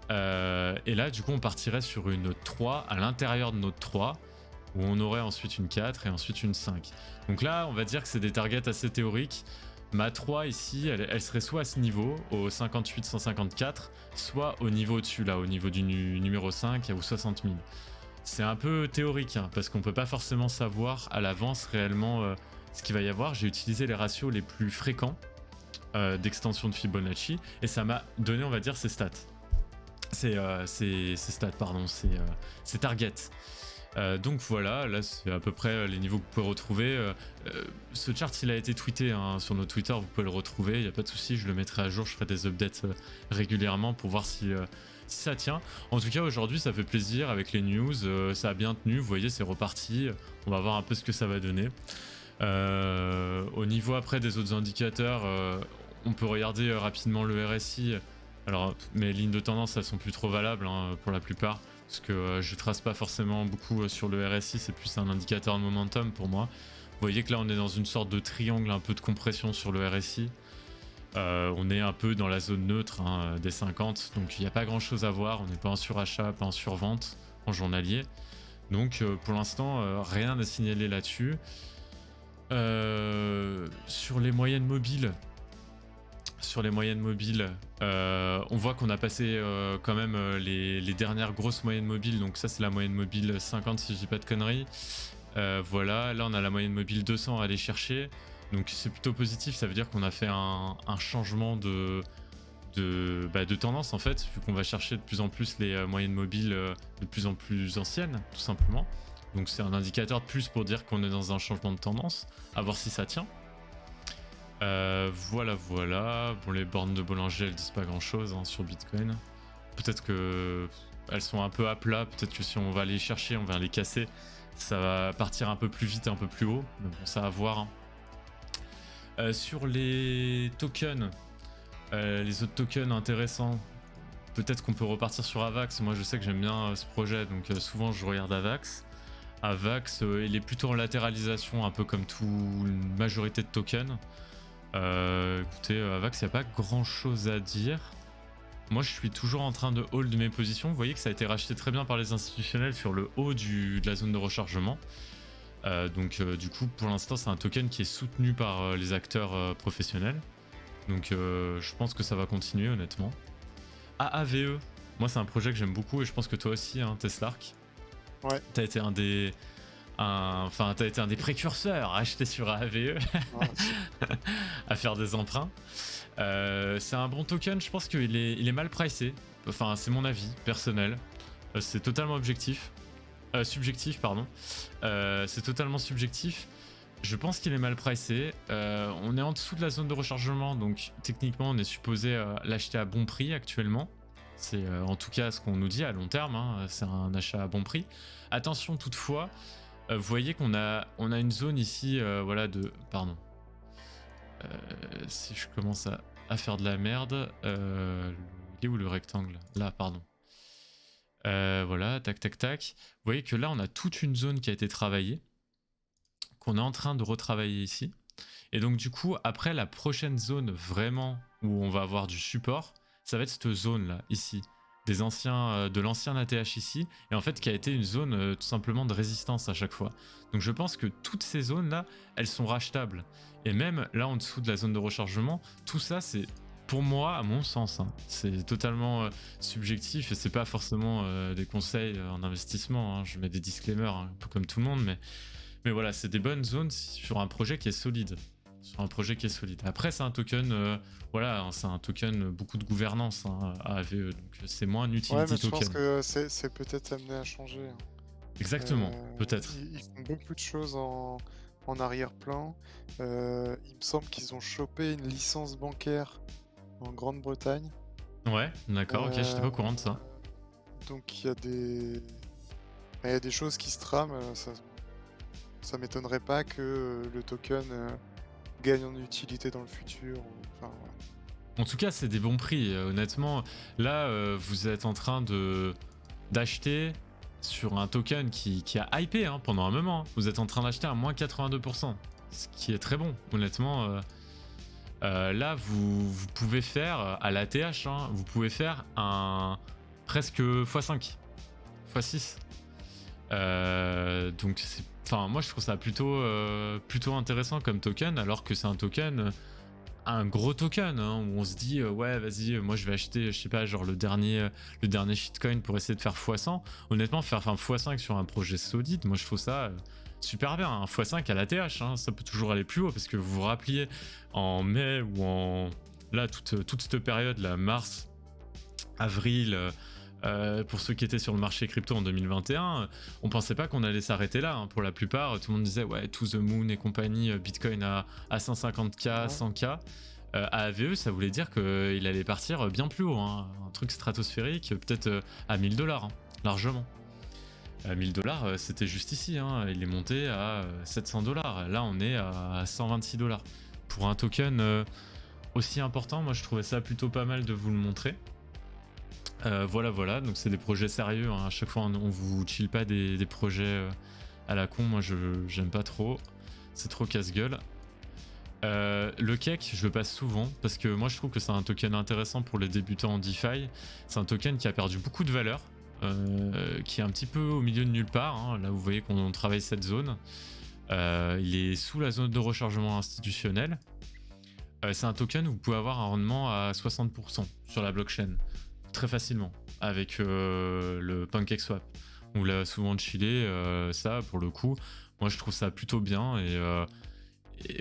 Et là, du coup, on partirait sur une 3 à l'intérieur de notre 3, où on aurait ensuite une 4 et ensuite une 5. Donc là, on va dire que c'est des targets assez théoriques. Ma 3 ici, elle serait soit à ce niveau, au 58-154, soit au niveau dessus, là, au niveau du numéro 5, ou 60 000. C'est un peu théorique, hein, parce qu'on peut pas forcément savoir à l'avance réellement ce qu'il va y avoir. J'ai utilisé les ratios les plus fréquents d'extension de Fibonacci, et ça m'a donné, on va dire, ces stats. Ces stats, pardon, ces targets. Donc voilà, là c'est à peu près les niveaux que vous pouvez retrouver. Ce chart, il a été tweeté hein, sur notre Twitter, vous pouvez le retrouver, il n'y a pas de souci, je le mettrai à jour, je ferai des updates régulièrement pour voir si ça tient. En tout cas, aujourd'hui, ça fait plaisir avec les news, ça a bien tenu, vous voyez, c'est reparti, on va voir un peu ce que ça va donner. Au niveau après des autres indicateurs, on peut regarder rapidement le RSI. Alors, mes lignes de tendance, elles sont plus trop valables hein, pour la plupart, parce que je trace pas forcément beaucoup sur le RSI, c'est plus un indicateur de momentum pour moi. Vous voyez que là, on est dans une sorte de triangle, un peu de compression sur le RSI. On est un peu dans la zone neutre hein, des 50, donc il n'y a pas grand chose à voir, on n'est pas en surachat, pas en survente, en journalier. Donc pour l'instant, rien à signaler là-dessus. Sur les moyennes mobiles, on voit qu'on a passé quand même les dernières grosses moyennes mobiles. Donc ça, c'est la moyenne mobile 50 si je dis pas de conneries. Voilà, là on a la moyenne mobile 200 à aller chercher. Donc c'est plutôt positif, ça veut dire qu'on a fait un changement de tendance en fait, vu qu'on va chercher de plus en plus les moyennes mobiles de plus en plus anciennes, tout simplement. Donc c'est un indicateur de plus pour dire qu'on est dans un changement de tendance, à voir si ça tient. Voilà. Bon, les bornes de Bollinger, elles disent pas grand chose hein, sur Bitcoin. Peut-être que elles sont un peu à plat. Peut-être que si on va les chercher, on va les casser, ça va partir un peu plus vite et un peu plus haut. Mais bon, ça à voir. Hein. Sur les tokens, les autres tokens intéressants, peut-être qu'on peut repartir sur Avax. Moi, je sais que j'aime bien ce projet, donc souvent je regarde Avax. Avax, il est plutôt en latéralisation, un peu comme toute une majorité de tokens. Écoutez, Avax, il n'y a pas grand chose à dire. Moi, je suis toujours en train de hold mes positions. Vous voyez que ça a été racheté très bien par les institutionnels sur le haut de la zone de rechargement. Donc, du coup, pour l'instant, c'est un token qui est soutenu par les acteurs professionnels. Donc, je pense que ça va continuer, honnêtement. AAVE, moi, c'est un projet que j'aime beaucoup et je pense que toi aussi, hein, Teslark. Ouais. T'as été un des précurseurs à acheter sur AAVE, à faire des emprunts. C'est un bon token, je pense qu'il est mal pricé. Enfin, c'est mon avis personnel. C'est totalement subjectif, pardon. C'est totalement subjectif. Je pense qu'il est mal pricé. On est en dessous de la zone de rechargement, donc techniquement, on est supposé l'acheter à bon prix actuellement. C'est en tout cas ce qu'on nous dit à long terme, hein, c'est un achat à bon prix. Attention toutefois, vous voyez qu'on a une zone ici, voilà, de... Pardon. Si je commence à faire de la merde, il est où le rectangle? Là, pardon. Voilà, tac, tac, tac. Vous voyez que là, on a toute une zone qui a été travaillée, qu'on est en train de retravailler ici. Et donc du coup, après la prochaine zone vraiment où on va avoir du support, ça va être cette zone là, ici, de l'ancien ATH ici, et en fait qui a été une zone tout simplement de résistance à chaque fois. Donc je pense que toutes ces zones là, elles sont rachetables. Et même là en dessous de la zone de rechargement, tout ça c'est, pour moi, à mon sens, hein, c'est totalement subjectif et c'est pas forcément des conseils en investissement. Hein. Je mets des disclaimers, hein, un peu comme tout le monde, mais voilà, c'est des bonnes zones sur un projet qui est solide. Après, c'est un token, voilà, c'est un token beaucoup de gouvernance hein, AAVE, donc c'est moins un utility Ouais, mais je token. pense que c'est peut-être amené à changer. Hein. Exactement, peut-être. Ils font beaucoup de choses en arrière-plan. Il me semble qu'ils ont chopé une licence bancaire en Grande-Bretagne. Ouais, d'accord, ok, j'étais pas au courant de ça. Donc il y a des choses qui se trament. Ça m'étonnerait pas que le token gagne en utilité dans le futur. Enfin, voilà. En tout cas, c'est des bons prix. Honnêtement, là, vous êtes en train d'acheter sur un token qui a hypé hein, pendant un moment. Hein. Vous êtes en train d'acheter à moins 82%, ce qui est très bon. Honnêtement, là, vous pouvez faire à l'ATH, hein, vous pouvez faire un presque x5, x6. Donc, enfin, moi, je trouve ça plutôt intéressant comme token, alors que c'est un token. Un gros token hein, où on se dit ouais vas-y moi je vais acheter je sais pas genre le dernier shitcoin pour essayer de faire x100. Honnêtement faire x5 sur un projet solide, moi je trouve ça super bien. Un x5 à l'ATH hein, ça peut toujours aller plus haut parce que vous vous rappeliez en mai ou en là toute cette période là, mars avril, pour ceux qui étaient sur le marché crypto en 2021, on pensait pas qu'on allait s'arrêter là. Hein. Pour la plupart, tout le monde disait ouais, to the moon et compagnie, Bitcoin à 150K, 100K. À AVE, ça voulait dire qu'il allait partir bien plus haut. Hein. Un truc stratosphérique, peut-être à $1000, hein, largement. À $1000, c'était juste ici. Hein. Il est monté à $700. Là, on est à $126. Pour un token aussi important, moi je trouvais ça plutôt pas mal de vous le montrer. Voilà, donc c'est des projets sérieux, hein. À chaque fois on vous chill pas des projets à la con, moi j'aime pas trop, c'est trop casse-gueule. Le cake, je le passe souvent parce que moi je trouve que c'est un token intéressant pour les débutants en DeFi. C'est un token qui a perdu beaucoup de valeur, qui est un petit peu au milieu de nulle part, hein. Là vous voyez qu'on travaille cette zone, il est sous la zone de rechargement institutionnel. C'est un token où vous pouvez avoir un rendement à 60% sur la blockchain. Très facilement avec le PancakeSwap. On l'a souvent chillé, ça pour le coup. Moi je trouve ça plutôt bien et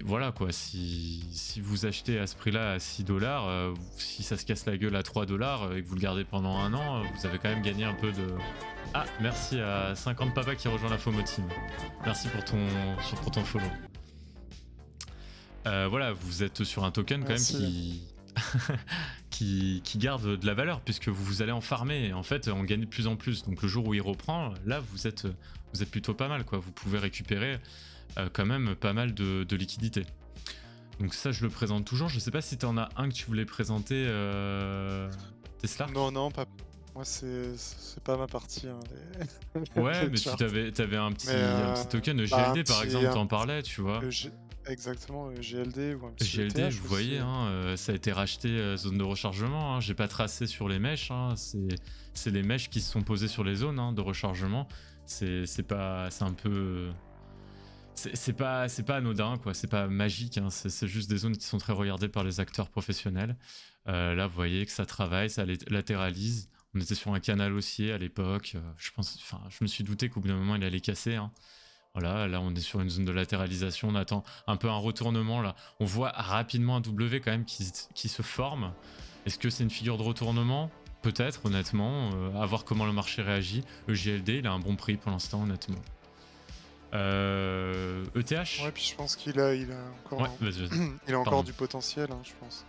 voilà quoi. Si vous achetez à ce prix-là à $6, si ça se casse la gueule à $3 et que vous le gardez pendant un an, vous avez quand même gagné un peu de. Ah, merci à 50 Papa qui rejoint la FOMO Team. Merci pour ton follow. Voilà, vous êtes sur un token quand même qui garde de la valeur puisque vous allez en farmer et en fait on gagne de plus en plus. Donc le jour où il reprend, là vous êtes plutôt pas mal quoi. Vous pouvez récupérer quand même pas mal de liquidités. Donc ça je le présente toujours. Je sais pas si t'en as un que tu voulais présenter, Tesla. Non, pas. Moi c'est pas ma partie. Hein, ouais, mais t'avais un petit token GLD par exemple, t'en parlais, tu vois. Exactement, GLD ou un petit GLD, ETH vous voyez, hein, ça a été racheté zone de rechargement. Hein, j'ai pas tracé sur les mèches. Hein, c'est les mèches qui se sont posées sur les zones hein, de rechargement. C'est un peu. C'est pas anodin, quoi. C'est pas magique. Hein, c'est juste des zones qui sont très regardées par les acteurs professionnels. Là, vous voyez que ça travaille, ça latéralise. On était sur un canal haussier à l'époque. Je me suis douté qu'au bout d'un moment, il allait casser. Hein. Voilà, là on est sur une zone de latéralisation, on attend un peu un retournement là. On voit rapidement un W quand même qui se forme. Est-ce que c'est une figure de retournement? Peut-être, honnêtement, à voir comment le marché réagit. Le GLD, il a un bon prix pour l'instant, honnêtement. ETH? Ouais, puis je pense qu'il a encore, il a encore du potentiel, hein, je pense.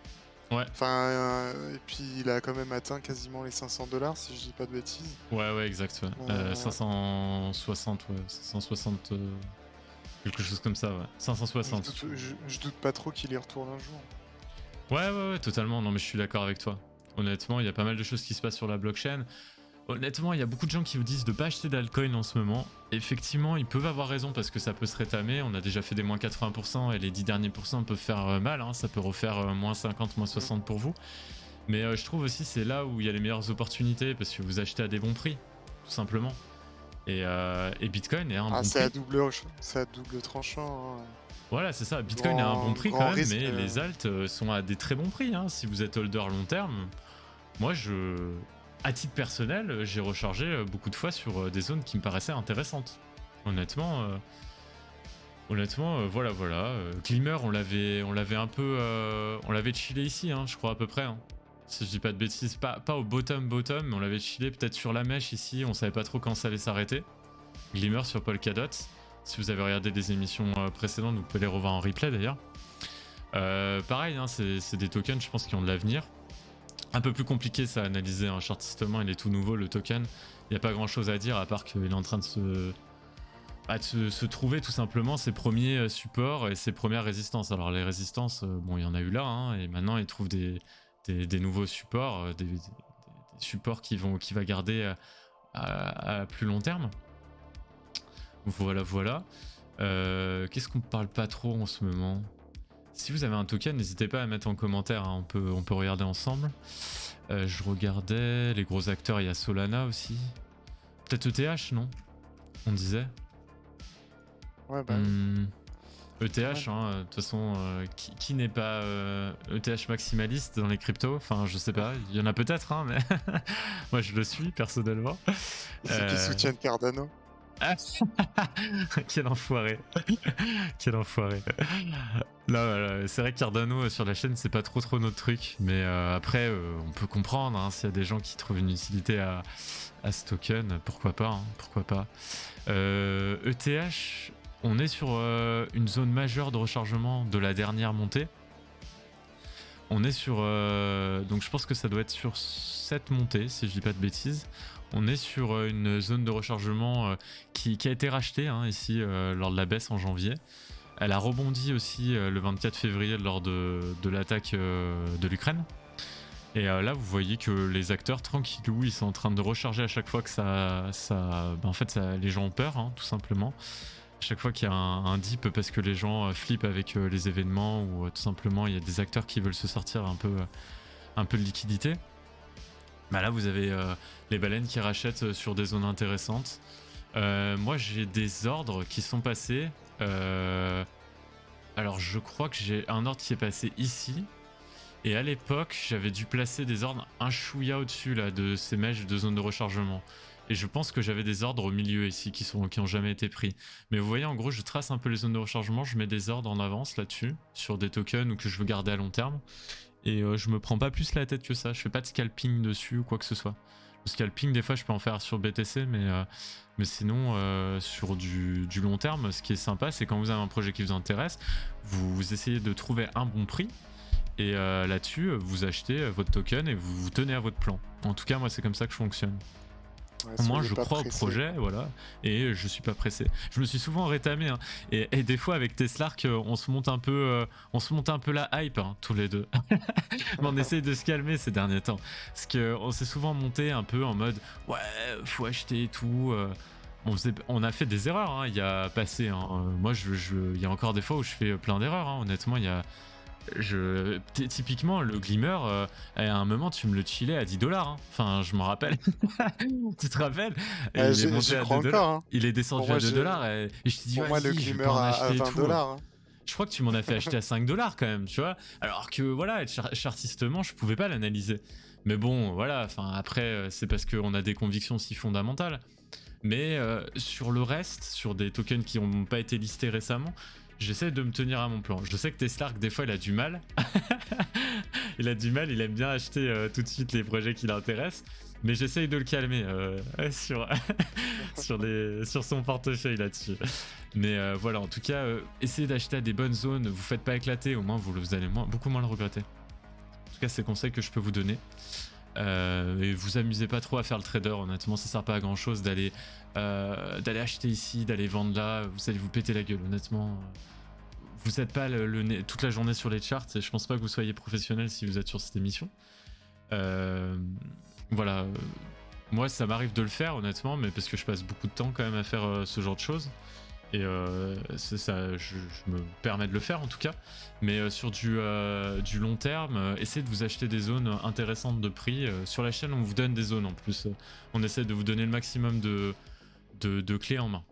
Ouais. Enfin, et puis il a quand même atteint quasiment les $500 si je dis pas de bêtises. Ouais, exact. Ouais. 560, ouais, 560, quelque chose comme ça, ouais. 560. Je doute pas trop qu'il y retourne un jour. Ouais, totalement. Non, mais je suis d'accord avec toi. Honnêtement, il y a pas mal de choses qui se passent sur la blockchain. Honnêtement, il y a beaucoup de gens qui vous disent de pas acheter d'altcoin en ce moment. Effectivement, ils peuvent avoir raison parce que ça peut se rétamer. On a déjà fait des moins 80% et les 10 derniers pourcents peuvent faire mal. Hein. Ça peut refaire moins 50, moins 60 pour vous. Mais je trouve aussi c'est là où il y a les meilleures opportunités parce que vous achetez à des bons prix, tout simplement. Et Bitcoin est un bon prix. C'est à double tranchant. Hein. Voilà, c'est ça. Bitcoin est un bon prix quand même, mais les alts sont à des très bons prix. Hein. Si vous êtes holder long terme, moi à titre personnel, j'ai rechargé beaucoup de fois sur des zones qui me paraissaient intéressantes. Honnêtement, voilà. Glimmer, on l'avait un peu, on l'avait chillé ici, hein, je crois à peu près. Hein. Si je dis pas de bêtises, pas au bottom, mais on l'avait chillé peut-être sur la mèche ici. On savait pas trop quand ça allait s'arrêter. Glimmer sur Polkadot. Si vous avez regardé des émissions précédentes, vous pouvez les revoir en replay d'ailleurs. Pareil, hein, c'est des tokens, je pense, qui ont de l'avenir. Un peu plus compliqué ça à analyser, hein. Chartistement il est tout nouveau le token, il n'y a pas grand chose à dire à part qu'il est en train de se trouver tout simplement ses premiers supports et ses premières résistances. Alors les résistances, bon il y en a eu là, hein, et maintenant il trouve des nouveaux supports, des supports qui va garder à plus long terme. Voilà. Qu'est-ce qu'on parle pas trop en ce moment? Si vous avez un token, n'hésitez pas à mettre en commentaire, hein, on peut regarder ensemble. Je regardais les gros acteurs, il y a Solana aussi. Peut-être ETH, non? On disait. Ouais, bah oui. ETH, hein, de toute façon, qui n'est pas ETH maximaliste dans les cryptos? Enfin, je sais pas, il y en a peut-être, hein, mais moi je le suis personnellement. Ceux qui soutiennent Cardano. Ah quel enfoiré. Quel enfoiré. Là, c'est vrai que Cardano sur la chaîne c'est pas trop notre truc, mais après on peut comprendre, hein, s'il y a des gens qui trouvent une utilité à ce token, pourquoi pas, hein, pourquoi pas. ETH, on est sur une zone majeure de rechargement de la dernière montée. On est sur donc je pense que ça doit être sur cette montée si je dis pas de bêtises. On est sur une zone de rechargement qui a été rachetée, hein, ici lors de la baisse en janvier. Elle a rebondi aussi le 24 février lors de l'attaque de l'Ukraine. Et là, vous voyez que les acteurs, tranquillou, ils sont en train de recharger à chaque fois que en fait, les gens ont peur, hein, tout simplement. À chaque fois qu'il y a un dip parce que les gens flippent avec les événements ou tout simplement il y a des acteurs qui veulent se sortir un peu de liquidité. Bah là, vous avez les baleines qui rachètent sur des zones intéressantes. Moi, j'ai des ordres qui sont passés. Alors, je crois que j'ai un ordre qui est passé ici. Et à l'époque, j'avais dû placer des ordres un chouïa au-dessus là, de ces mèches de zone de rechargement. Et je pense que j'avais des ordres au milieu ici qui ont jamais été pris. Mais vous voyez, en gros, je trace un peu les zones de rechargement. Je mets des ordres en avance là-dessus, sur des tokens ou que je veux garder à long terme. Et je me prends pas plus la tête que ça, je fais pas de scalping dessus ou quoi que ce soit. Le scalping des fois je peux en faire sur BTC mais sinon sur du long terme, ce qui est sympa c'est quand vous avez un projet qui vous intéresse, vous essayez de trouver un bon prix et là-dessus vous achetez votre token et vous vous tenez à votre plan. En tout cas moi c'est comme ça que je fonctionne. Ouais, Au moins soyez je pas crois au pressés. projet, voilà, et je suis pas pressé. Je me suis souvent rétamé, hein, et des fois avec Teslark, on se monte un peu la hype, hein, tous les deux. Mais on essaye de se calmer ces derniers temps, parce que on s'est souvent monté un peu en mode ouais, faut acheter et tout. On a fait des erreurs, hein, il y a passé. Hein, moi, il y a encore des fois où je fais plein d'erreurs. Hein, honnêtement, il y a typiquement le Glimmer à un moment tu me le chillais à 10$, hein. Enfin je m'en rappelle. Tu te rappelles? Il est monté à 2$, encore, hein. il est descendu à 2$ et je t'ai dit pour moi le vas-y je vais Glimmer pas en à acheter et 20 tout. dollars. Hein. Je crois que tu m'en as fait acheter à 5$ quand même, tu vois, alors que voilà, chartistement je pouvais pas l'analyser, mais bon voilà, enfin après c'est parce qu'on a des convictions si fondamentales. Mais sur le reste, sur des tokens qui n'ont pas été listés récemment, j'essaie de me tenir à mon plan. Je sais que Teslark, des fois, il a du mal. Il aime bien acheter tout de suite les projets qui l'intéressent. Mais j'essaye de le calmer sur son portefeuille là-dessus. Mais voilà, en tout cas, essayez d'acheter à des bonnes zones. Vous faites pas éclater, au moins vous allez beaucoup moins le regretter. En tout cas, c'est le conseil que je peux vous donner. Et vous amusez pas trop à faire le trader, honnêtement ça sert pas à grand chose d'aller acheter ici, d'aller vendre là, vous allez vous péter la gueule honnêtement. Vous êtes pas toute la journée sur les charts et je pense pas que vous soyez professionnel si vous êtes sur cette émission. Voilà, moi ça m'arrive de le faire honnêtement, mais parce que je passe beaucoup de temps quand même à faire ce genre de choses. Et c'est ça, je me permets de le faire en tout cas. Mais sur du long terme, essayez de vous acheter des zones intéressantes de prix. Sur la chaîne, on vous donne des zones en plus. On essaie de vous donner le maximum de clés en main.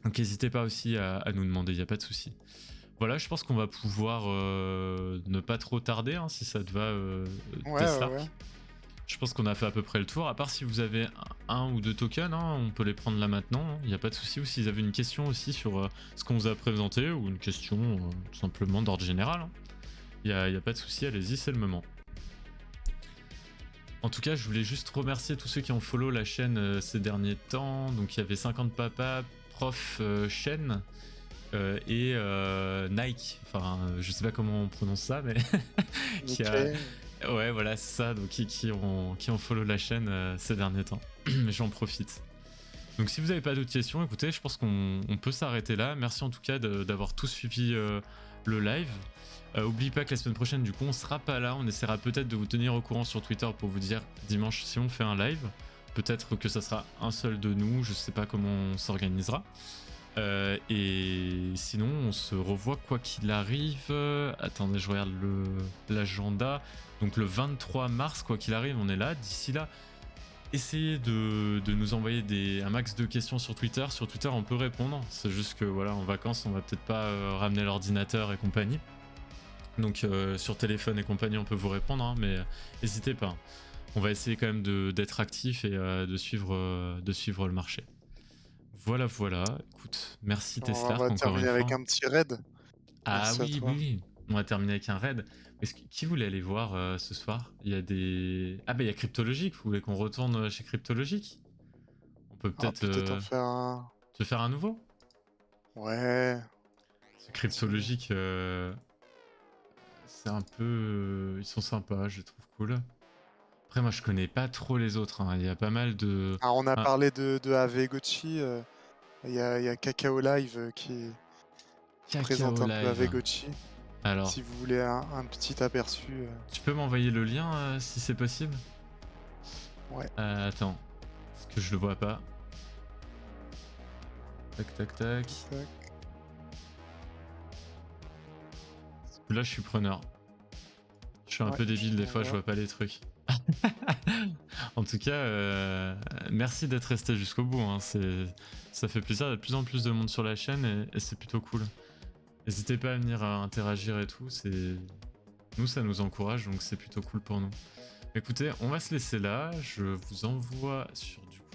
Donc n'hésitez pas aussi à nous demander, il n'y a pas de souci. Voilà, je pense qu'on va pouvoir ne pas trop tarder, hein, si ça te va, Teslark. Ouais. Je pense qu'on a fait à peu près le tour, à part si vous avez un ou deux tokens, hein, on peut les prendre là maintenant, il n'y a pas de souci. Ou si vous avez une question aussi sur ce qu'on vous a présenté, ou une question tout simplement d'ordre général, il n'y a pas de souci, allez-y, c'est le moment. En tout cas, je voulais juste remercier tous ceux qui ont follow la chaîne ces derniers temps. Donc il y avait 50 papas, prof chaîne et Nike, enfin je sais pas comment on prononce ça, mais Ouais, voilà, c'est ça. Donc, qui ont follow la chaîne ces derniers temps. J'en profite. Donc, si vous n'avez pas d'autres questions, écoutez, je pense qu'on peut s'arrêter là. Merci en tout cas d'avoir tous suivi le live. Oublie pas que la semaine prochaine, du coup, on sera pas là. On essaiera peut-être de vous tenir au courant sur Twitter pour vous dire dimanche si on fait un live. Peut-être que ça sera un seul de nous. Je sais pas comment on s'organisera. Et sinon, on se revoit quoi qu'il arrive. Attendez, je regarde l'agenda. Donc le 23 mars, quoi qu'il arrive, on est là. D'ici là, essayez de nous envoyer un max de questions sur Twitter. Sur Twitter, on peut répondre. C'est juste que voilà, en vacances, on va peut-être pas ramener l'ordinateur et compagnie. Donc sur téléphone et compagnie, on peut vous répondre, hein, mais n'hésitez pas. On va essayer quand même d'être actif et de suivre le marché. Voilà, écoute, merci On Teslark va encore une terminer avec fois. un petit raid. Ah Merci à oui, toi. oui, on va terminer avec un raid. Qui voulait aller voir ce soir? Il y a des... Ah bah il y a Cryptologique, vous voulez qu'on retourne chez Cryptologique? On peut Ah, peut-être peut-être en faire un. se faire un nouveau? Ouais. C'est Cryptologique, c'est un peu... ils sont sympas, je les trouve cool. Après moi je connais pas trop les autres, hein. Il y a pas mal de... Ah, on a Ah, parlé de Avegochi. Il y a Kakao Live qui présente Cacao un peu Live. Avegochi. Alors, Si vous voulez un petit aperçu. tu peux m'envoyer le lien si c'est possible? Ouais. Attends, parce que je le vois pas. Tac, tac, tac. Tac. Là, je suis preneur. Je suis un Ouais, peu débile des fois, je t'envoie. vois pas les trucs. En tout cas, merci d'être resté jusqu'au bout. Hein. Ça fait plaisir, il y a de plus en plus de monde sur la chaîne et c'est plutôt cool. N'hésitez pas à venir interagir et tout. Nous, ça nous encourage, donc c'est plutôt cool pour nous. Écoutez, on va se laisser là. Je vous envoie sur du coup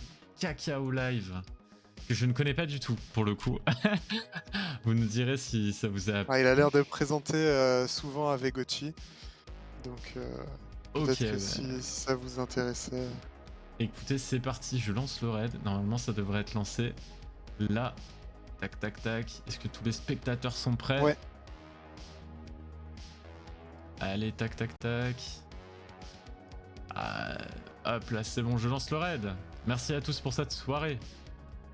Cacao Live, que je ne connais pas du tout pour le coup. Vous nous direz si ça vous a... Ah, il a l'air de présenter souvent Avegochi. Donc Ok, peut-être que bah, si ça vous intéressait. écoutez, c'est parti, je lance le raid. Normalement, ça devrait être lancé là. Tac, tac, tac. Est-ce que tous les spectateurs sont prêts? Ouais. Allez, tac, tac, tac. Ah, hop là, c'est bon, je lance le raid. Merci à tous pour cette soirée.